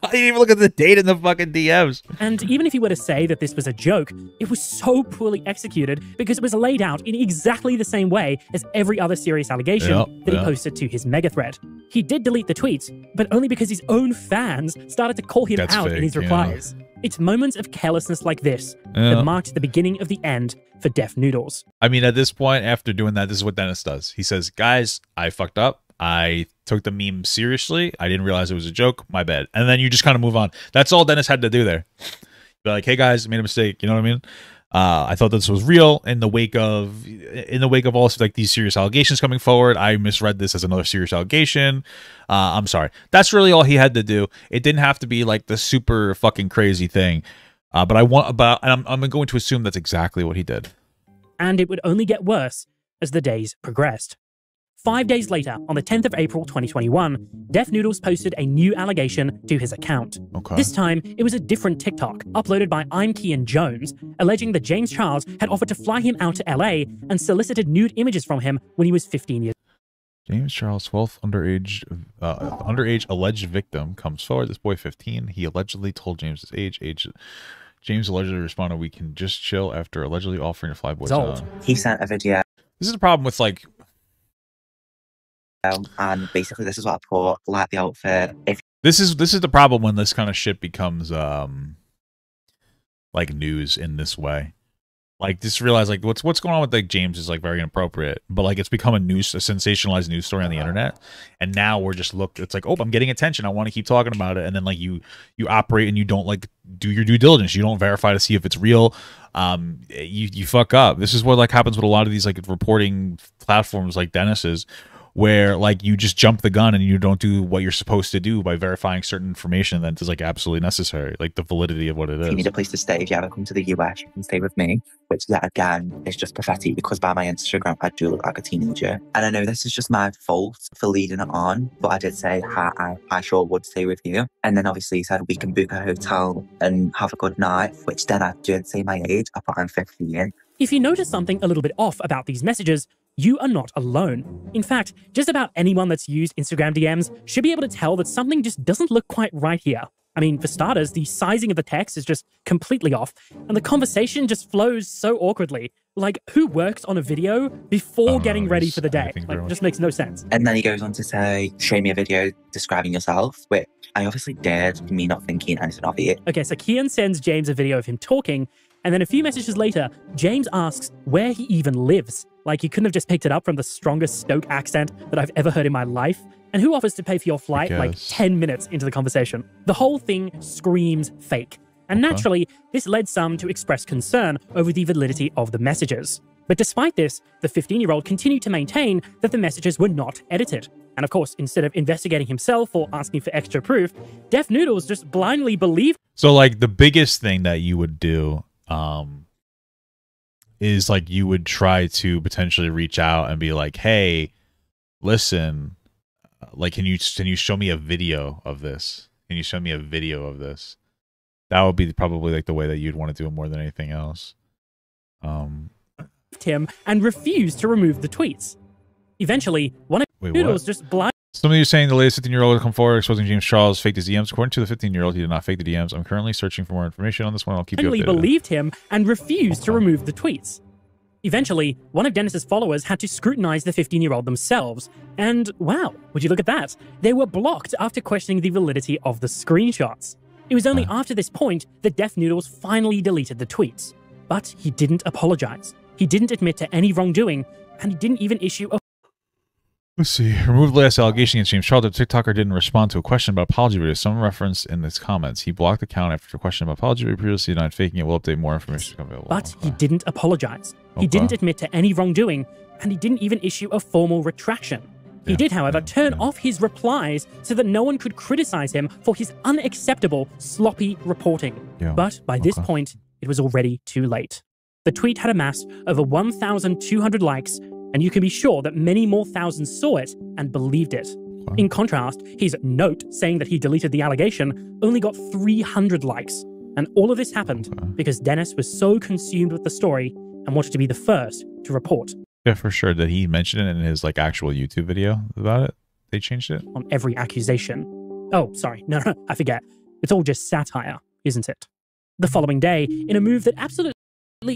A: I didn't even look at the date in the fucking DMs.
D: And even if you were to say that this was a joke, it was so poorly executed because it was laid out in exactly the same way as every other serious allegation that he posted to his mega thread. He did delete the tweets, but only because his own fans started to call him out in his replies. It's moments of carelessness like this that marked the beginning of the end for Def Noodles.
A: I mean, at this point, after doing that, this is what Dennis does. He says, guys, I fucked up. I took the meme seriously. I didn't realize it was a joke. My bad. And then you just kind of move on. That's all Dennis had to do there. Be like, hey, guys, I made a mistake. You know what I mean? I thought this was real. In the wake of all like these serious allegations coming forward, I misread this as another serious allegation. I'm sorry. That's really all he had to do. It didn't have to be like the super fucking crazy thing. But I'm going to assume that's exactly what he did.
D: And it would only get worse as the days progressed. 5 days later, on the 10th of April 2021, Def Noodles posted a new allegation to his account. This time, it was a different TikTok, uploaded by I'm Kian Jones, alleging that James Charles had offered to fly him out to LA and solicited nude images from him when he was 15 years old.
A: James Charles, 12th underage alleged victim, comes forward. This boy 15. He allegedly told James his age. James allegedly responded, "We can just chill," after allegedly offering to fly boys out.
P: He sent a video.
A: This is the problem with like...
P: And basically this is what I thought, like the outfit.
A: This is the problem when this kind of shit becomes like news in this way. Like, just realize like what's going on with like James is like very inappropriate, but like it's become a sensationalized news story on the internet, and now we're just it's like, oh, I'm getting attention, I want to keep talking about it, and then like you operate and you don't like do your due diligence, you don't verify to see if it's real. You fuck up. This is what like happens with a lot of these like reporting platforms like Dennis's, where like you just jump the gun and you don't do what you're supposed to do by verifying certain information that is like absolutely necessary, like the validity of what it is.
P: If you need a place to stay, if you ever come to the US, you can stay with me, which yet again is just pathetic because by my Instagram I do look like a teenager. And I know this is just my fault for leading it on, but I did say I sure would stay with you. And then obviously he said we can book a hotel and have a good night, which then I didn't say my age, I put I'm 15.
D: If you notice something a little bit off about these messages, you are not alone. In fact, just about anyone that's used Instagram DMs should be able to tell that something just doesn't look quite right here. I mean, for starters, the sizing of the text is just completely off, and the conversation just flows so awkwardly. Like, who works on a video before getting ready for the day? Like, it just makes no sense.
P: And then he goes on to say, show me a video describing yourself, which I obviously did, me not thinking anything of it.
D: Okay, so Kian sends James a video of him talking, and then a few messages later, James asks where he even lives. Like, he couldn't have just picked it up from the strongest Stoke accent that I've ever heard in my life. And who offers to pay for your flight like 10 minutes into the conversation? The whole thing screams fake. And naturally, this led some to express concern over the validity of the messages. But despite this, the 15-year-old continued to maintain that the messages were not edited. And of course, instead of investigating himself or asking for extra proof, Def Noodles just blindly believed.
A: So like the biggest thing that you would do is like you would try to potentially reach out and be like, hey, listen, like can you show me a video of this? Can you show me a video of this? That would be probably like the way that you'd want to do it more than anything else.
D: Him and refused to remove the tweets. Eventually, one of Noodles just blind.
A: Some of you saying the latest 15-year-old come forward exposing James Charles faked his DMs. According to the 15-year-old, he did not fake the DMs. I'm currently searching for more information on this one. I'll keep you updated.
D: Believed him and refused to remove the tweets. Eventually, one of Dennis's followers had to scrutinize the 15-year-old themselves. And wow, would you look at that? They were blocked after questioning the validity of the screenshots. It was only after this point that Def Noodles finally deleted the tweets. But he didn't apologize. He didn't admit to any wrongdoing, and he didn't even issue a...
A: Let's see. Removed the last allegation against James Charles. The TikToker didn't respond to a question about apology video. Some reference in his comments. He blocked the account after a question about apology video. Previously denied faking it. Will update more information available.
D: But he didn't apologize. He didn't admit to any wrongdoing, and he didn't even issue a formal retraction. He did, however, turn off his replies so that no one could criticize him for his unacceptable, sloppy reporting. But by this point, it was already too late. The tweet had amassed over 1,200 likes, and you can be sure that many more thousands saw it and believed it. In contrast, his note saying that he deleted the allegation only got 300 likes. And all of this happened because Dennis was so consumed with the story and wanted to be the first to report.
A: Yeah, for sure. Did he mention it in his like actual YouTube video about it? They changed it?
D: On every accusation. Oh, sorry. No, I forget. It's all just satire, isn't it? The following day, in a move that absolutely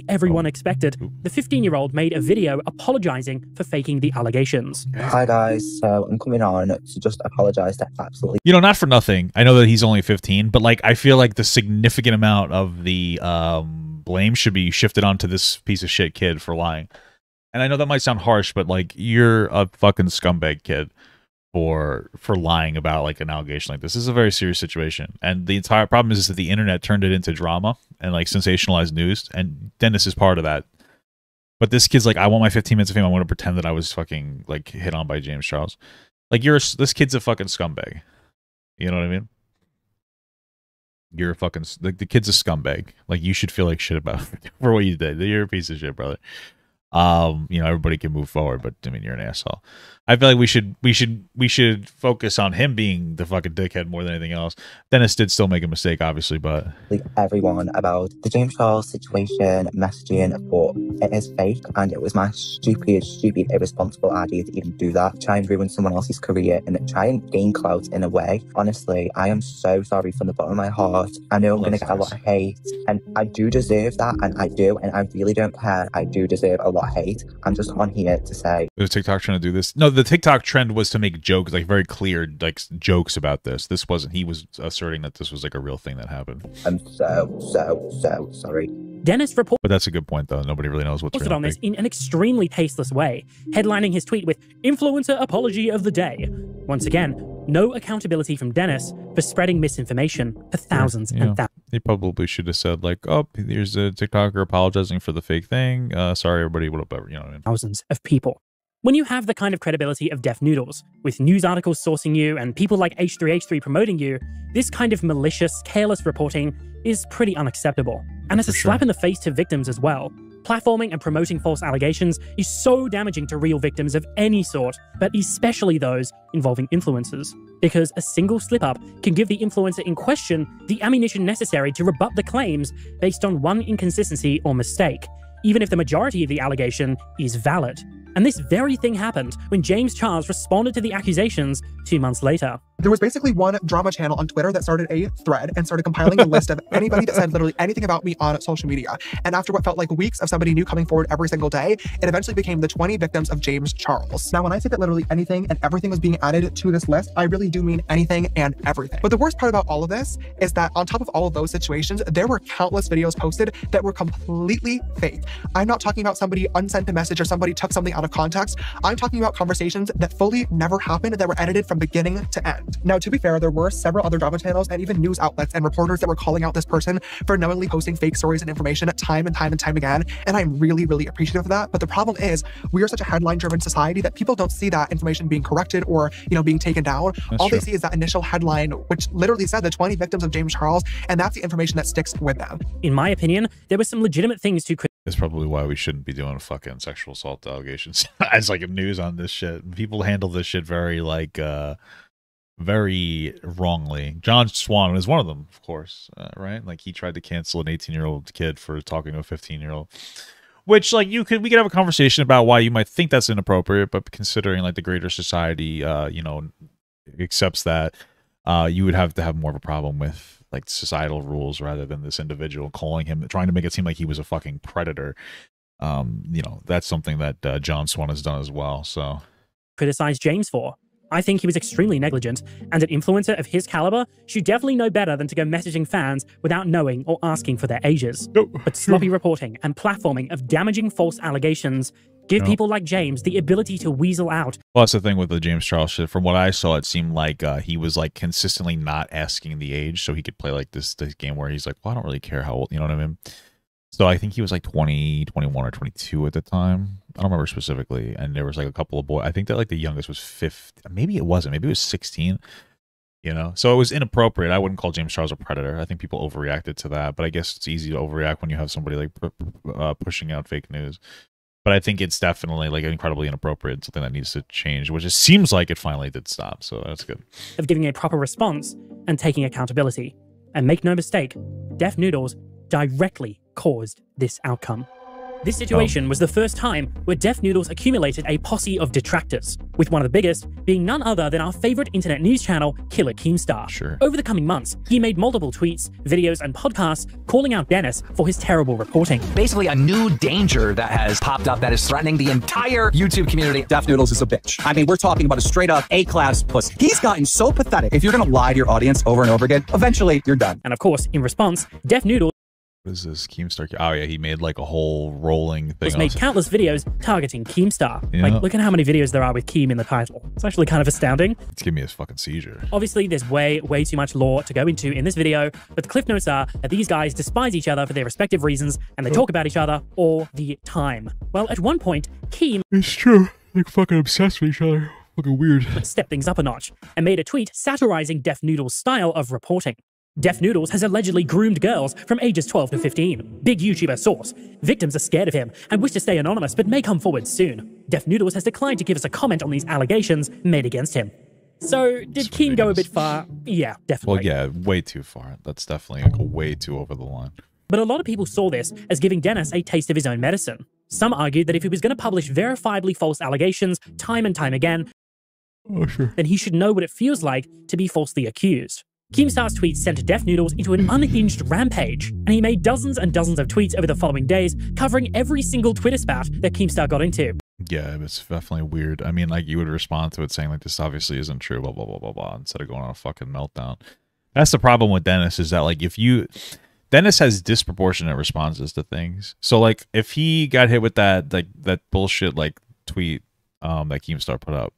D: everyone expected, the 15-year-old made a video apologizing for faking the allegations.
P: Hi guys, so I'm coming on to just apologize to absolutely...
A: You know, not for nothing. I know that he's only 15, but like I feel like the significant amount of the blame should be shifted onto this piece of shit kid for lying. And I know that might sound harsh, but like you're a fucking scumbag kid for lying about like an allegation like this. This is a very serious situation, and the entire problem is that the internet turned it into drama and like sensationalized news, and Dennis is part of that. But this kid's like, I want my 15 minutes of fame. I want to pretend that I was fucking like hit on by James Charles. Like this kid's a fucking scumbag. You know what I mean? You're a fucking like the kid's a scumbag. Like you should feel like shit about for what you did. You're a piece of shit, brother. You know, everybody can move forward, but I mean, you're an asshole. I feel like we should focus on him being the fucking dickhead more than anything else. Dennis did still make a mistake, obviously, but
P: everyone about the James Charles situation, messaging, but it is fake, and it was my stupid, irresponsible idea to even do that. Try and ruin someone else's career and try and gain clout in a way. Honestly, I am so sorry from the bottom of my heart. I know I'm going to get a lot of hate, and I do deserve that, and I do, and I really don't care. I do deserve a lot of hate. I'm just on here to say...
A: Was TikTok trying to do this? No, the TikTok trend was to make jokes, like very clear, like jokes about this. This wasn't, he was asserting that this was like a real thing that happened.
P: I'm so sorry.
D: Dennis reported...
A: But that's a good point, though. Nobody really knows what's
D: on this in an extremely tasteless way, headlining his tweet with "Influencer Apology of the Day." Once again, no accountability from Dennis for spreading misinformation to thousands and thousands.
A: He probably should have said, like, oh, here's a TikToker apologizing for the fake thing. Sorry, everybody, whatever, you know what I mean?
D: Thousands of people. When you have the kind of credibility of Def Noodles, with news articles sourcing you and people like H3H3 promoting you, this kind of malicious, careless reporting is pretty unacceptable. And it's a slap in the face to victims as well. Platforming and promoting false allegations is so damaging to real victims of any sort, but especially those involving influencers, because a single slip-up can give the influencer in question the ammunition necessary to rebut the claims based on one inconsistency or mistake, even if the majority of the allegation is valid. And this very thing happened when James Charles responded to the accusations 2 months later.
Q: There was basically one drama channel on Twitter that started a thread and started compiling a list of anybody that said literally anything about me on social media. And after what felt like weeks of somebody new coming forward every single day, it eventually became the 20 victims of James Charles. Now, when I say that literally anything and everything was being added to this list, I really do mean anything and everything. But the worst part about all of this is that on top of all of those situations, there were countless videos posted that were completely fake. I'm not talking about somebody unsent a message or somebody took something out of context. I'm talking about conversations that fully never happened, that were edited from beginning to end. Now, to be fair, there were several other drama channels and even news outlets and reporters that were calling out this person for knowingly posting fake stories and information time and time again. And I'm really, really appreciative of that. But the problem is we are such a headline-driven society that people don't see that information being corrected or, you know, being taken down. All they see is that initial headline, which literally said the 20 victims of James Charles, and that's the information that sticks with them.
D: In my opinion, there were some legitimate things to...
A: That's probably why we shouldn't be doing fucking sexual assault allegations as like a news on this shit. People handle this shit very like very wrongly. John Swan is one of them, of course, right? Like he tried to cancel an 18-year-old kid for talking to a 15-year-old, which like we could have a conversation about why you might think that's inappropriate, but considering like the greater society, you know, accepts that, you would have to have more of a problem with like societal rules rather than this individual calling him, trying to make it seem like he was a fucking predator. You know, that's something that John Swan has done as well. So
D: criticize James for. I think he was extremely negligent, and an influencer of his caliber should definitely know better than to go messaging fans without knowing or asking for their ages. But sloppy reporting and platforming of damaging false allegations give people like James the ability to weasel out.
A: Well, that's the thing with the James Charles shit. From what I saw, it seemed like he was like consistently not asking the age, so he could play like this game where he's like, well, I don't really care how old, you know what I mean? So I think he was like 20, 21, or 22 at the time. I don't remember specifically. And there was like a couple of boys. I think that like the youngest was 15. Maybe it wasn't. Maybe it was 16. You know? So it was inappropriate. I wouldn't call James Charles a predator. I think people overreacted to that. But I guess it's easy to overreact when you have somebody like pushing out fake news. But I think it's definitely like incredibly inappropriate. Something that needs to change, which it seems like it finally did stop. So that's good.
D: Of giving a proper response and taking accountability. And make no mistake, Def Noodles directly caused this outcome. This situation was the first time where Def Noodles accumulated a posse of detractors, with one of the biggest being none other than our favorite internet news channel, Killer Keemstar.
A: Sure.
D: Over the coming months, he made multiple tweets, videos, and podcasts calling out Dennis for his terrible reporting.
M: Basically, a new danger that has popped up that is threatening the entire YouTube community. Def Noodles is a bitch. I mean, we're talking about a straight up A-class puss. He's gotten so pathetic. If you're gonna lie to your audience over and over again, eventually you're done.
D: And of course, in response, Def Noodles
A: What is this? Keemstar? Oh yeah, he made like a whole rolling thing.
D: Made countless videos targeting Keemstar.
A: Yeah.
D: Like, look at how many videos there are with Keem in the title. It's actually kind of astounding.
A: It's giving me a fucking seizure.
D: Obviously, there's way too much lore to go into in this video, but the cliff notes are that these guys despise each other for their respective reasons, and they talk about each other all the time. Well, at one point, Keem...
A: It's true. Like fucking obsessed with each other. Fucking weird.
D: ...stepped things up a notch, and made a tweet satirizing Def Noodles' style of reporting. Def Noodles has allegedly groomed girls from ages 12 to 15. Big YouTuber source. Victims are scared of him and wish to stay anonymous but may come forward soon. Def Noodles has declined to give us a comment on these allegations made against him. So, did Keem go a bit far? Yeah, definitely.
A: Well, yeah, way too far. That's definitely like way too over the line.
D: But a lot of people saw this as giving Dennis a taste of his own medicine. Some argued that if he was going to publish verifiably false allegations time and time again, then he should know what it feels like to be falsely accused. Keemstar's tweets sent Def Noodles into an unhinged rampage, and he made dozens and dozens of tweets over the following days, covering every single Twitter spat that Keemstar got into.
A: Yeah, it's definitely weird. I mean, like, you would respond to it saying, like, this obviously isn't true, blah, blah, blah, blah, blah, instead of going on a fucking meltdown. That's the problem with Dennis, is that, like, Dennis has disproportionate responses to things. So, like, if he got hit with that, like, that bullshit, like, tweet that Keemstar put up,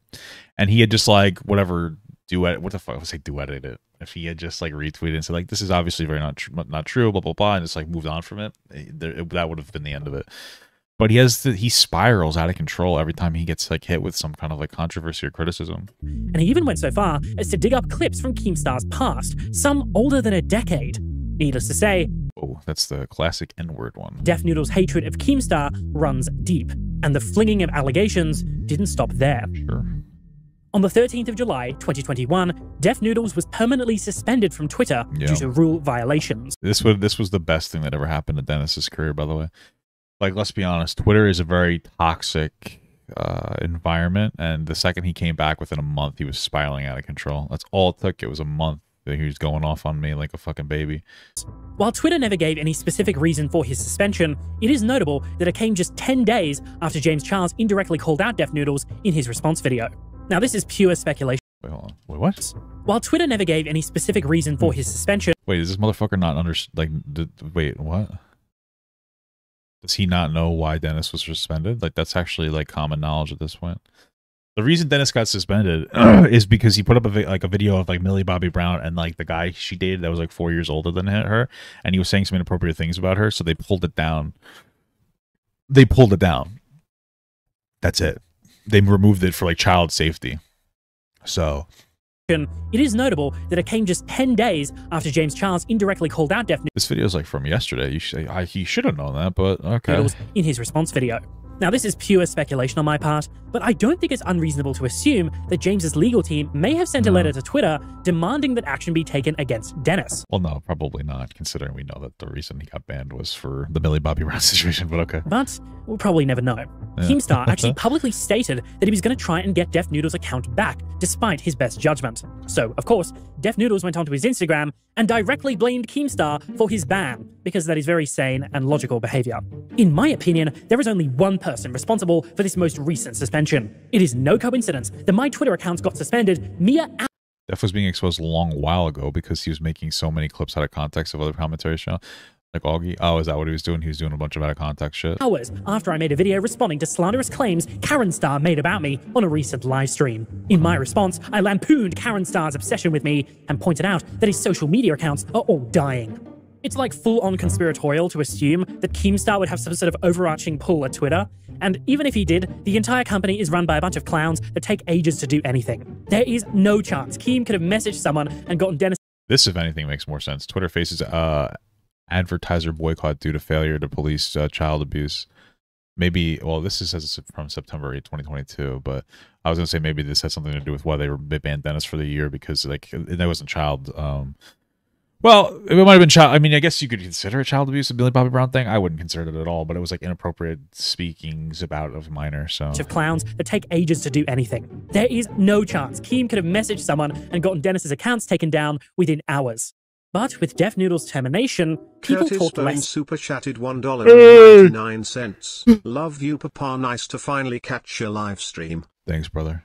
A: and he had just, like, whatever, what the fuck was I duetted it? If he had just like retweeted and said like, this is obviously very not true, blah blah blah, and just like moved on from it, that would have been the end of it. But he spirals out of control every time he gets like hit with some kind of like controversy or criticism.
D: And he even went so far as to dig up clips from Keemstar's past, some older than a decade. Needless to say,
A: oh, that's the classic N-word one.
D: Def Noodles' hatred of Keemstar runs deep, and the flinging of allegations didn't stop there.
A: Sure.
D: On the 13th of July, 2021, Def Noodles was permanently suspended from Twitter due to rule violations.
A: This was the best thing that ever happened to Dennis's career, by the way. Like, let's be honest, Twitter is a very toxic environment, and the second he came back, within a month, he was spiraling out of control. That's all it took. It was a month that he was going off on me like a fucking baby.
D: While Twitter never gave any specific reason for his suspension, it is notable that it came just 10 days after James Charles indirectly called out Def Noodles in his response video. Now, this is pure speculation.
A: Wait, hold on. Wait, what?
D: While Twitter never gave any specific reason for his suspension...
A: Wait, does this motherfucker not wait, what? Does he not know why Dennis was suspended? Like, that's actually, like, common knowledge at this point. The reason Dennis got suspended is because he put up a video of, like, Millie Bobby Brown and, like, the guy she dated that was, like, 4 years older than her, and he was saying some inappropriate things about her, so they pulled it down. They pulled it down. That's it. They removed it for like child safety. So
D: it is notable that it came just 10 days after James Charles indirectly called out Def Noodles.
A: This video is like from yesterday. He should have known that, but okay.
D: In his response video. Now, this is pure speculation on my part, but I don't think it's unreasonable to assume that James's legal team may have sent a letter to Twitter demanding that action be taken against Dennis.
A: Well, no, probably not, considering we know that the reason he got banned was for the Millie Bobby Brown situation, but okay.
D: But we'll probably never know. Keemstar actually publicly stated that he was going to try and get Def Noodles' account back, despite his best judgment. So, of course, Def Noodles went onto his Instagram and directly blamed Keemstar for his ban, because that is very sane and logical behavior. In my opinion, there is only one person responsible for this most recent suspension. It is no coincidence that my Twitter accounts got suspended mere hours.
A: Def was being exposed a long while ago because he was making so many clips out of context of other commentary shows. Like Augie. Oh, is that what he was doing? He was doing a bunch of out of context shit.
D: Hours after I made a video responding to slanderous claims Karen Star made about me on a recent live stream. In my response, I lampooned Karen Star's obsession with me and pointed out that his social media accounts are all dying. It's like full-on conspiratorial to assume that Keemstar would have some sort of overarching pull at Twitter, and even if he did, the entire company is run by a bunch of clowns that take ages to do anything. There is no chance Keem could have messaged someone and gotten Dennis...
A: This, if anything, makes more sense. Twitter faces advertiser boycott due to failure to police child abuse. Maybe, well, this is from September 8, 2022, but I was going to say maybe this has something to do with why they banned Dennis for the year, because like that wasn't child Well, it might have been child. I mean, I guess you could consider it child abuse, the Millie Bobby Brown thing. I wouldn't consider it at all, but it was like inappropriate speakings about of minor. So
D: of clowns that take ages to do anything. There is no chance Keem could have messaged someone and gotten Dennis's accounts taken down within hours. But with Def Noodle's termination, people
I: Curtis
D: talked
I: Stone
D: less.
I: super chatted $1.99. Love you, Papa. Nice to finally catch your live stream.
A: Thanks, brother.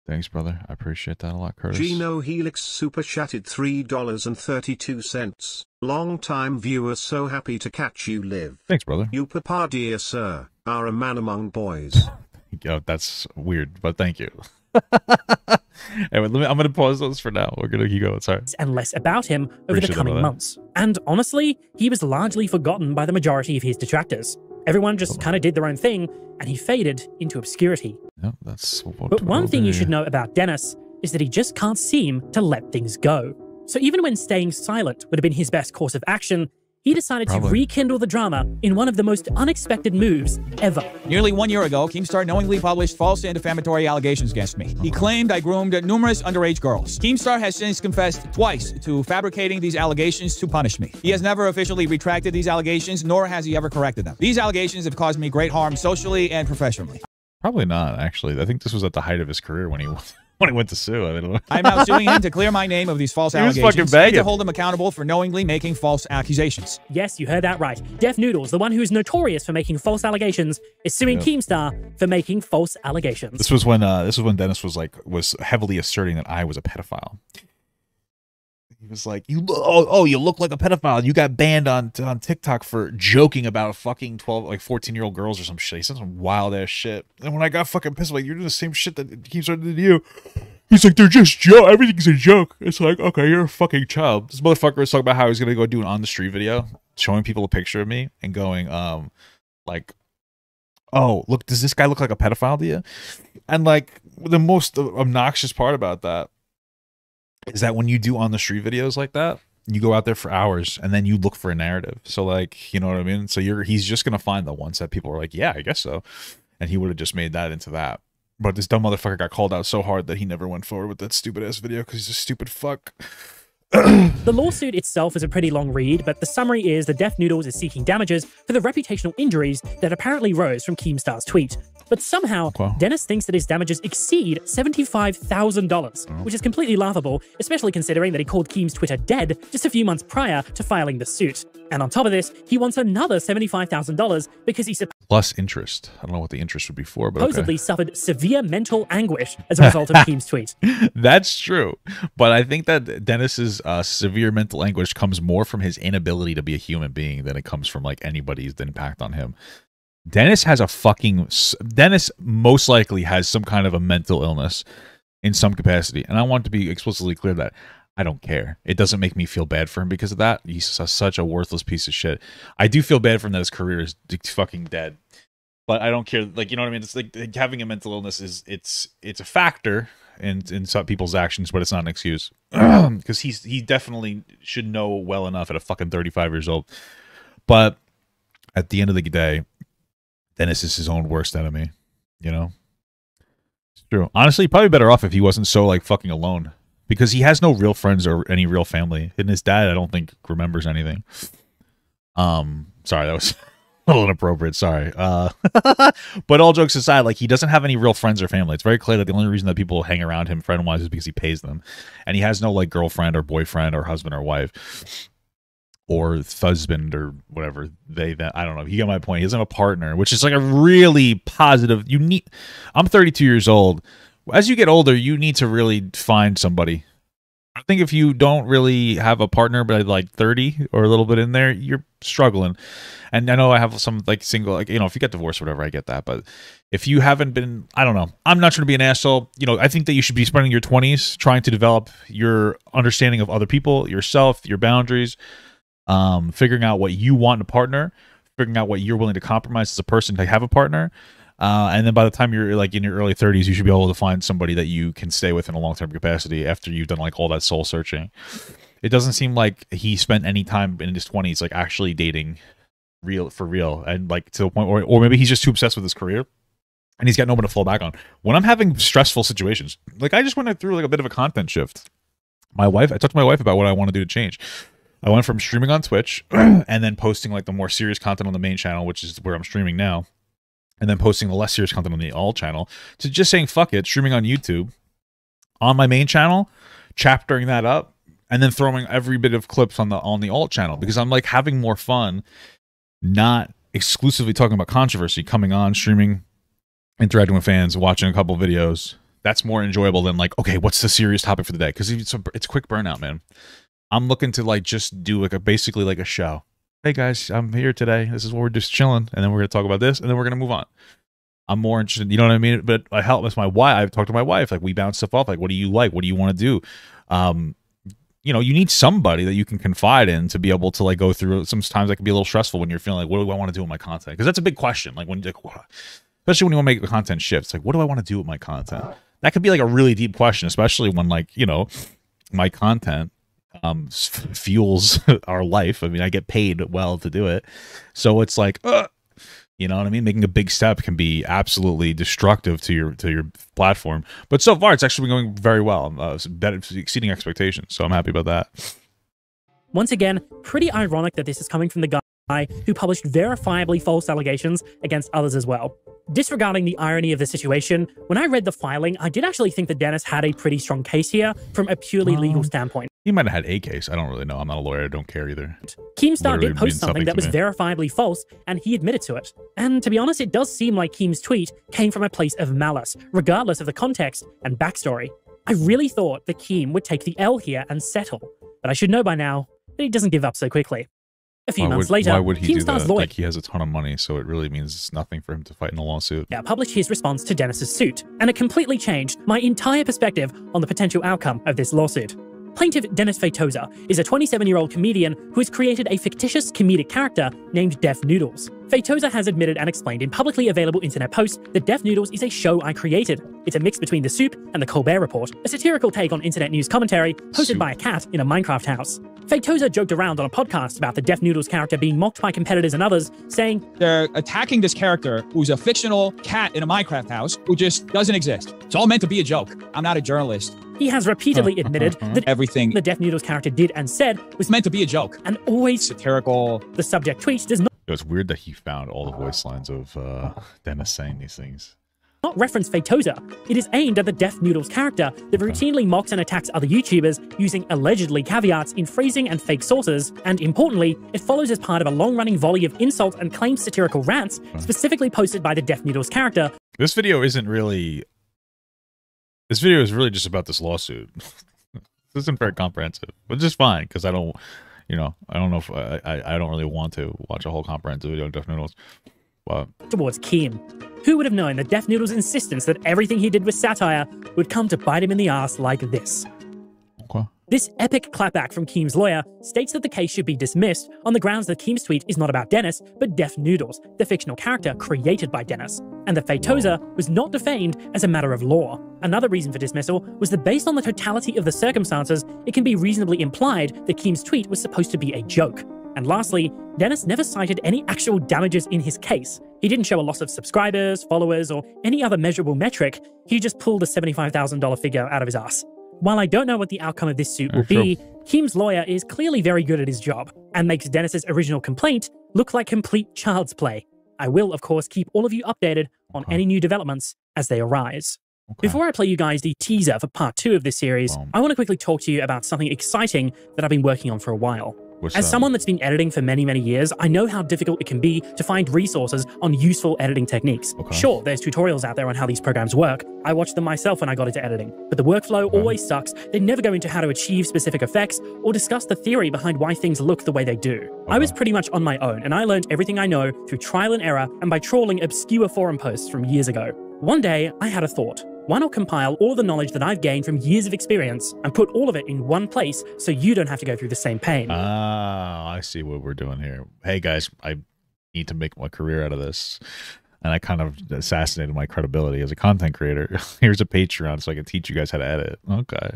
A: Thanks, brother. I appreciate that a lot, Curtis.
I: Gino Helix super chatted $3.32. Long time viewer, so happy to catch you live.
A: Thanks, brother.
I: You, Papa, dear sir, are a man among boys.
A: Yo, that's weird, but thank you. Anyway, I'm gonna pause those for now. We're gonna keep going. Sorry.
D: And less about him over the coming months. And honestly, he was largely forgotten by the majority of his detractors. Everyone just kind of did their own thing, and he faded into obscurity.
A: Yep, that's
D: But one thing you should know about Dennis is that he just can't seem to let things go. So even when staying silent would have been his best course of action, he decided to rekindle the drama in one of the most unexpected moves ever.
G: Nearly 1 year ago, Keemstar knowingly published false and defamatory allegations against me. He claimed I groomed numerous underage girls. Keemstar has since confessed twice to fabricating these allegations to punish me. He has never officially retracted these allegations, nor has he ever corrected them. These allegations have caused me great harm socially and professionally.
A: Probably not, actually. I think this was at the height of his career when he went to sue. I mean,
G: I'm now suing him to clear my name of these false allegations and to hold him accountable for knowingly making false accusations.
D: Yes, you heard that right. Def Noodles, the one who is notorious for making false allegations, is suing Keemstar for making false allegations.
A: This was when Dennis was heavily asserting that I was a pedophile. He was like, you look like a pedophile. You got banned on TikTok for joking about fucking 14-year-old girls or some shit. He said some wild ass shit. And when I got fucking pissed, I'm like, you're doing the same shit that keeps on to you. He's like, they're just joke. Everything's a joke. It's like, okay, you're a fucking child. This motherfucker was talking about how he's gonna go do an on the street video, showing people a picture of me and going, like, oh, look, does this guy look like a pedophile to you? And like the most obnoxious part about that is that when you do on the street videos like that, you go out there for hours and then you look for a narrative. So like, you know what I mean? So he's just gonna find the ones that people are like, yeah, I guess so. And he would have just made that into that. But this dumb motherfucker got called out so hard that he never went forward with that stupid ass video because he's a stupid fuck.
D: The lawsuit itself is a pretty long read, but the summary is that Def Noodles is seeking damages for the reputational injuries that apparently rose from Keemstar's tweet. But somehow, Dennis thinks that his damages exceed $75,000, which is completely laughable, especially considering that he called Keem's Twitter dead just a few months prior to filing the suit. And on top of this, he wants another $75,000 because he
A: plus interest. I don't know what the interest would be for, but
D: supposedly suffered severe mental anguish as a result of Keem's tweet.
A: That's true. But I think that Dennis's severe mental anguish comes more from his inability to be a human being than it comes from like anybody's impact on him. Dennis most likely has some kind of a mental illness in some capacity. And I want to be explicitly clear that I don't care. It doesn't make me feel bad for him because of that. He's such a worthless piece of shit. I do feel bad for him that his career is fucking dead. But I don't care. Like, you know what I mean? It's like having a mental illness it's a factor in some people's actions, but it's not an excuse. Because he definitely should know well enough at a fucking 35 years old. But at the end of the day, Dennis is his own worst enemy, you know? It's true. Honestly, probably better off if he wasn't so, like, fucking alone. Because he has no real friends or any real family. And his dad, I don't think, remembers anything. Sorry, that was a little inappropriate, sorry. But all jokes aside, like, he doesn't have any real friends or family. It's very clear that the only reason that people hang around him friend-wise is because he pays them. And he has no, like, girlfriend or boyfriend or husband or wife. Or husband or whatever I don't know. You get my point. He doesn't have a partner, which is like a really positive. I'm 32 years old. As you get older, you need to really find somebody. I think if you don't really have a partner by like 30 or a little bit in there, you're struggling. And I know I have some like single, like, you know, if you get divorced or whatever, I get that. But if you haven't been, I don't know. I'm not trying to be an asshole. You know, I think that you should be spending your 20s trying to develop your understanding of other people, yourself, your boundaries. Figuring out what you want in a partner, figuring out what you're willing to compromise as a person to have a partner, and then by the time you're like in your early 30s, you should be able to find somebody that you can stay with in a long-term capacity after you've done like all that soul searching. It doesn't seem like he spent any time in his 20s like actually dating for real, and like to the point, or maybe he's just too obsessed with his career and he's got no one to fall back on. When I'm having stressful situations, like I just went through like a bit of a content shift. I talked to my wife about what I want to do to change. I went from streaming on Twitch and then posting like the more serious content on the main channel, which is where I'm streaming now, and then posting the less serious content on the all channel, to just saying fuck it, streaming on YouTube on my main channel, chaptering that up, and then throwing every bit of clips on the alt channel, because I'm like having more fun, not exclusively talking about controversy, coming on, streaming, interacting with fans, watching a couple videos. That's more enjoyable than like, okay, what's the serious topic for the day? Because it's quick burnout, man. I'm looking to like just do like basically like a show. Hey guys, I'm here today. This is what we're just chilling, and then we're gonna talk about this, and then we're gonna move on. I'm more interested, you know what I mean? But I help with my wife. I've talked to my wife. Like we bounce stuff off. Like, what do you like? What do you want to do? You know, you need somebody that you can confide in to be able to like go through. Sometimes that can be a little stressful when you're feeling like, what do I want to do with my content? Because that's a big question. Like when, like, especially when you want to make a content shift, it's like, what do I want to do with my content? That could be like a really deep question, especially when like, you know, my content fuels our life. I mean, I get paid well to do it. So it's like, you know what I mean? Making a big step can be absolutely destructive to your platform. But so far, it's actually been going very well. Exceeding expectations. So I'm happy about that.
D: Once again, pretty ironic that this is coming from the guy who published verifiably false allegations against others as well. Disregarding the irony of the situation, when I read the filing, I did actually think that Dennis had a pretty strong case here from a purely legal standpoint.
A: He might have had a case. I don't really know. I'm not a lawyer. I don't care either.
D: Keemstar did post something that was verifiably false, and he admitted to it. And to be honest, it does seem like Keem's tweet came from a place of malice, regardless of the context and backstory. I really thought that Keem would take the L here and settle, but I should know by now that he doesn't give up so quickly. A few months later,
A: why would he do
D: Keemstar's
A: that?
D: lawyer
A: Like, he has a ton of money, so it really means nothing for him to fight in a lawsuit.
D: published his response to Dennis's suit, and it completely changed my entire perspective on the potential outcome of this lawsuit. Plaintiff Dennis Feitosa is a 27-year-old comedian who has created a fictitious comedic character named Def Noodles. Feitosa has admitted and explained in publicly available internet posts that Def Noodles is a show I created. It's a mix between The Soup and The Colbert Report, a satirical take on internet news commentary hosted by a cat in a Minecraft house. Feitosa joked around on a podcast about the Def Noodles character being mocked by competitors and others, saying,
G: "They're attacking this character who's a fictional cat in a Minecraft house who just doesn't exist. It's all meant to be a joke. I'm not a journalist."
D: He has repeatedly admitted that
G: everything
D: the Def Noodles character did and said was
G: meant to be a joke
D: and always
G: satirical.
D: The subject tweet does not.
A: It was weird that he found all the voice lines of Dennis saying these things.
D: Not reference Feitosa. It is aimed at the Def Noodles character that routinely mocks and attacks other YouTubers using allegedly caveats in phrasing and fake sources, and importantly, it follows as part of a long-running volley of insult and claimed satirical rants specifically posted by the Def Noodles character.
A: This video isn't really... This video is really just about this lawsuit. This isn't very comprehensive, which is fine, because I don't, you know, I don't know if I don't really want to watch a whole comprehensive video on Def Noodles. But
D: towards Keem. Who would have known that Def Noodles' insistence that everything he did was satire would come to bite him in the ass like this?
A: Okay.
D: This epic clapback from Keem's lawyer states that the case should be dismissed on the grounds that Keem's tweet is not about Dennis, but Def Noodles, the fictional character created by Dennis, and that Feitosa was not defamed as a matter of law. Another reason for dismissal was that based on the totality of the circumstances, it can be reasonably implied that Keem's tweet was supposed to be a joke. And lastly, Dennis never cited any actual damages in his case. He didn't show a loss of subscribers, followers, or any other measurable metric. He just pulled a $75,000 figure out of his ass. While I don't know what the outcome of this suit will be, Keem's lawyer is clearly very good at his job and makes Dennis's original complaint look like complete child's play. I will, of course, keep all of you updated on any new developments as they arise. Before I play you guys the teaser for part 2 of this series, I want to quickly talk to you about something exciting that I've been working on for a while. As someone that's been editing for many, many years, I know how difficult it can be to find resources on useful editing techniques. Sure, there's tutorials out there on how these programs work. I watched them myself when I got into editing. But the workflow always sucks. They never go into how to achieve specific effects or discuss the theory behind why things look the way they do. I was pretty much on my own, and I learned everything I know through trial and error and by trawling obscure forum posts from years ago. One day, I had a thought. Why not compile all of the knowledge that I've gained from years of experience and put all of it in one place so you don't have to go through the same pain?
A: Ah, I see what we're doing here. Hey guys, I need to make my career out of this. And I kind of assassinated my credibility as a content creator. Here's a Patreon so I can teach you guys how to edit. Okay.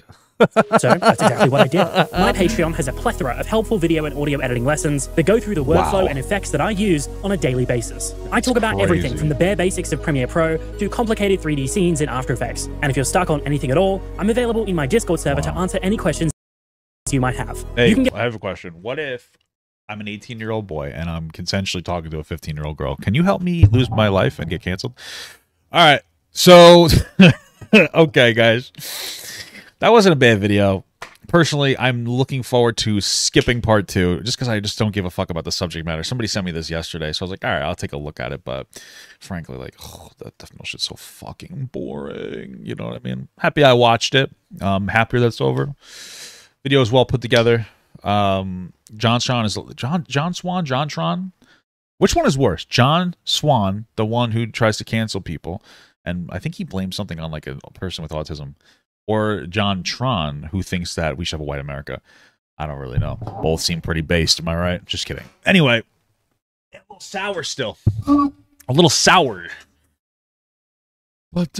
D: So that's exactly what I did. My Patreon has a plethora of helpful video and audio editing lessons that go through the workflow and effects that I use on a daily basis. I talk about everything from the bare basics of Premiere Pro to complicated 3D scenes in After Effects. And if you're stuck on anything at all, I'm available in my Discord server to answer any questions you might have.
A: Hey,
D: You can get
A: I have a question. What if I'm an 18-year-old boy and I'm consensually talking to a 15-year-old girl? Can you help me lose my life and get canceled? All right. So, okay, guys. That wasn't a bad video. Personally, I'm looking forward to skipping part 2 just because I just don't give a fuck about the subject matter. Somebody sent me this yesterday, so I was like, all right, I'll take a look at it. But frankly, like, oh, that Death Note shit's so fucking boring. You know what I mean? Happy I watched it. Happier that's over. Video is well put together. John Swan is John Swan, John Tron. Which one is worse? John Swan, the one who tries to cancel people, and I think he blames something on like a person with autism. Or John Tron, who thinks that we should have a white America. I don't really know. Both seem pretty based, am I right? Just kidding. Anyway, a little sour still. A little sour. But,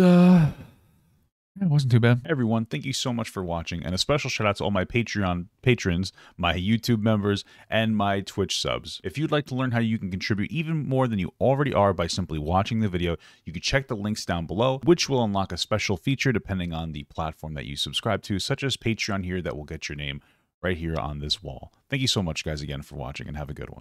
A: it wasn't too bad. Everyone, thank you so much for watching, and a special shout out to all my Patreon patrons, my YouTube members, and my Twitch subs. If you'd like to learn how you can contribute even more than you already are by simply watching the video, you can check the links down below, which will unlock a special feature depending on the platform that you subscribe to, such as Patreon here that will get your name right here on this wall. Thank you so much, guys, again for watching, and have a good one.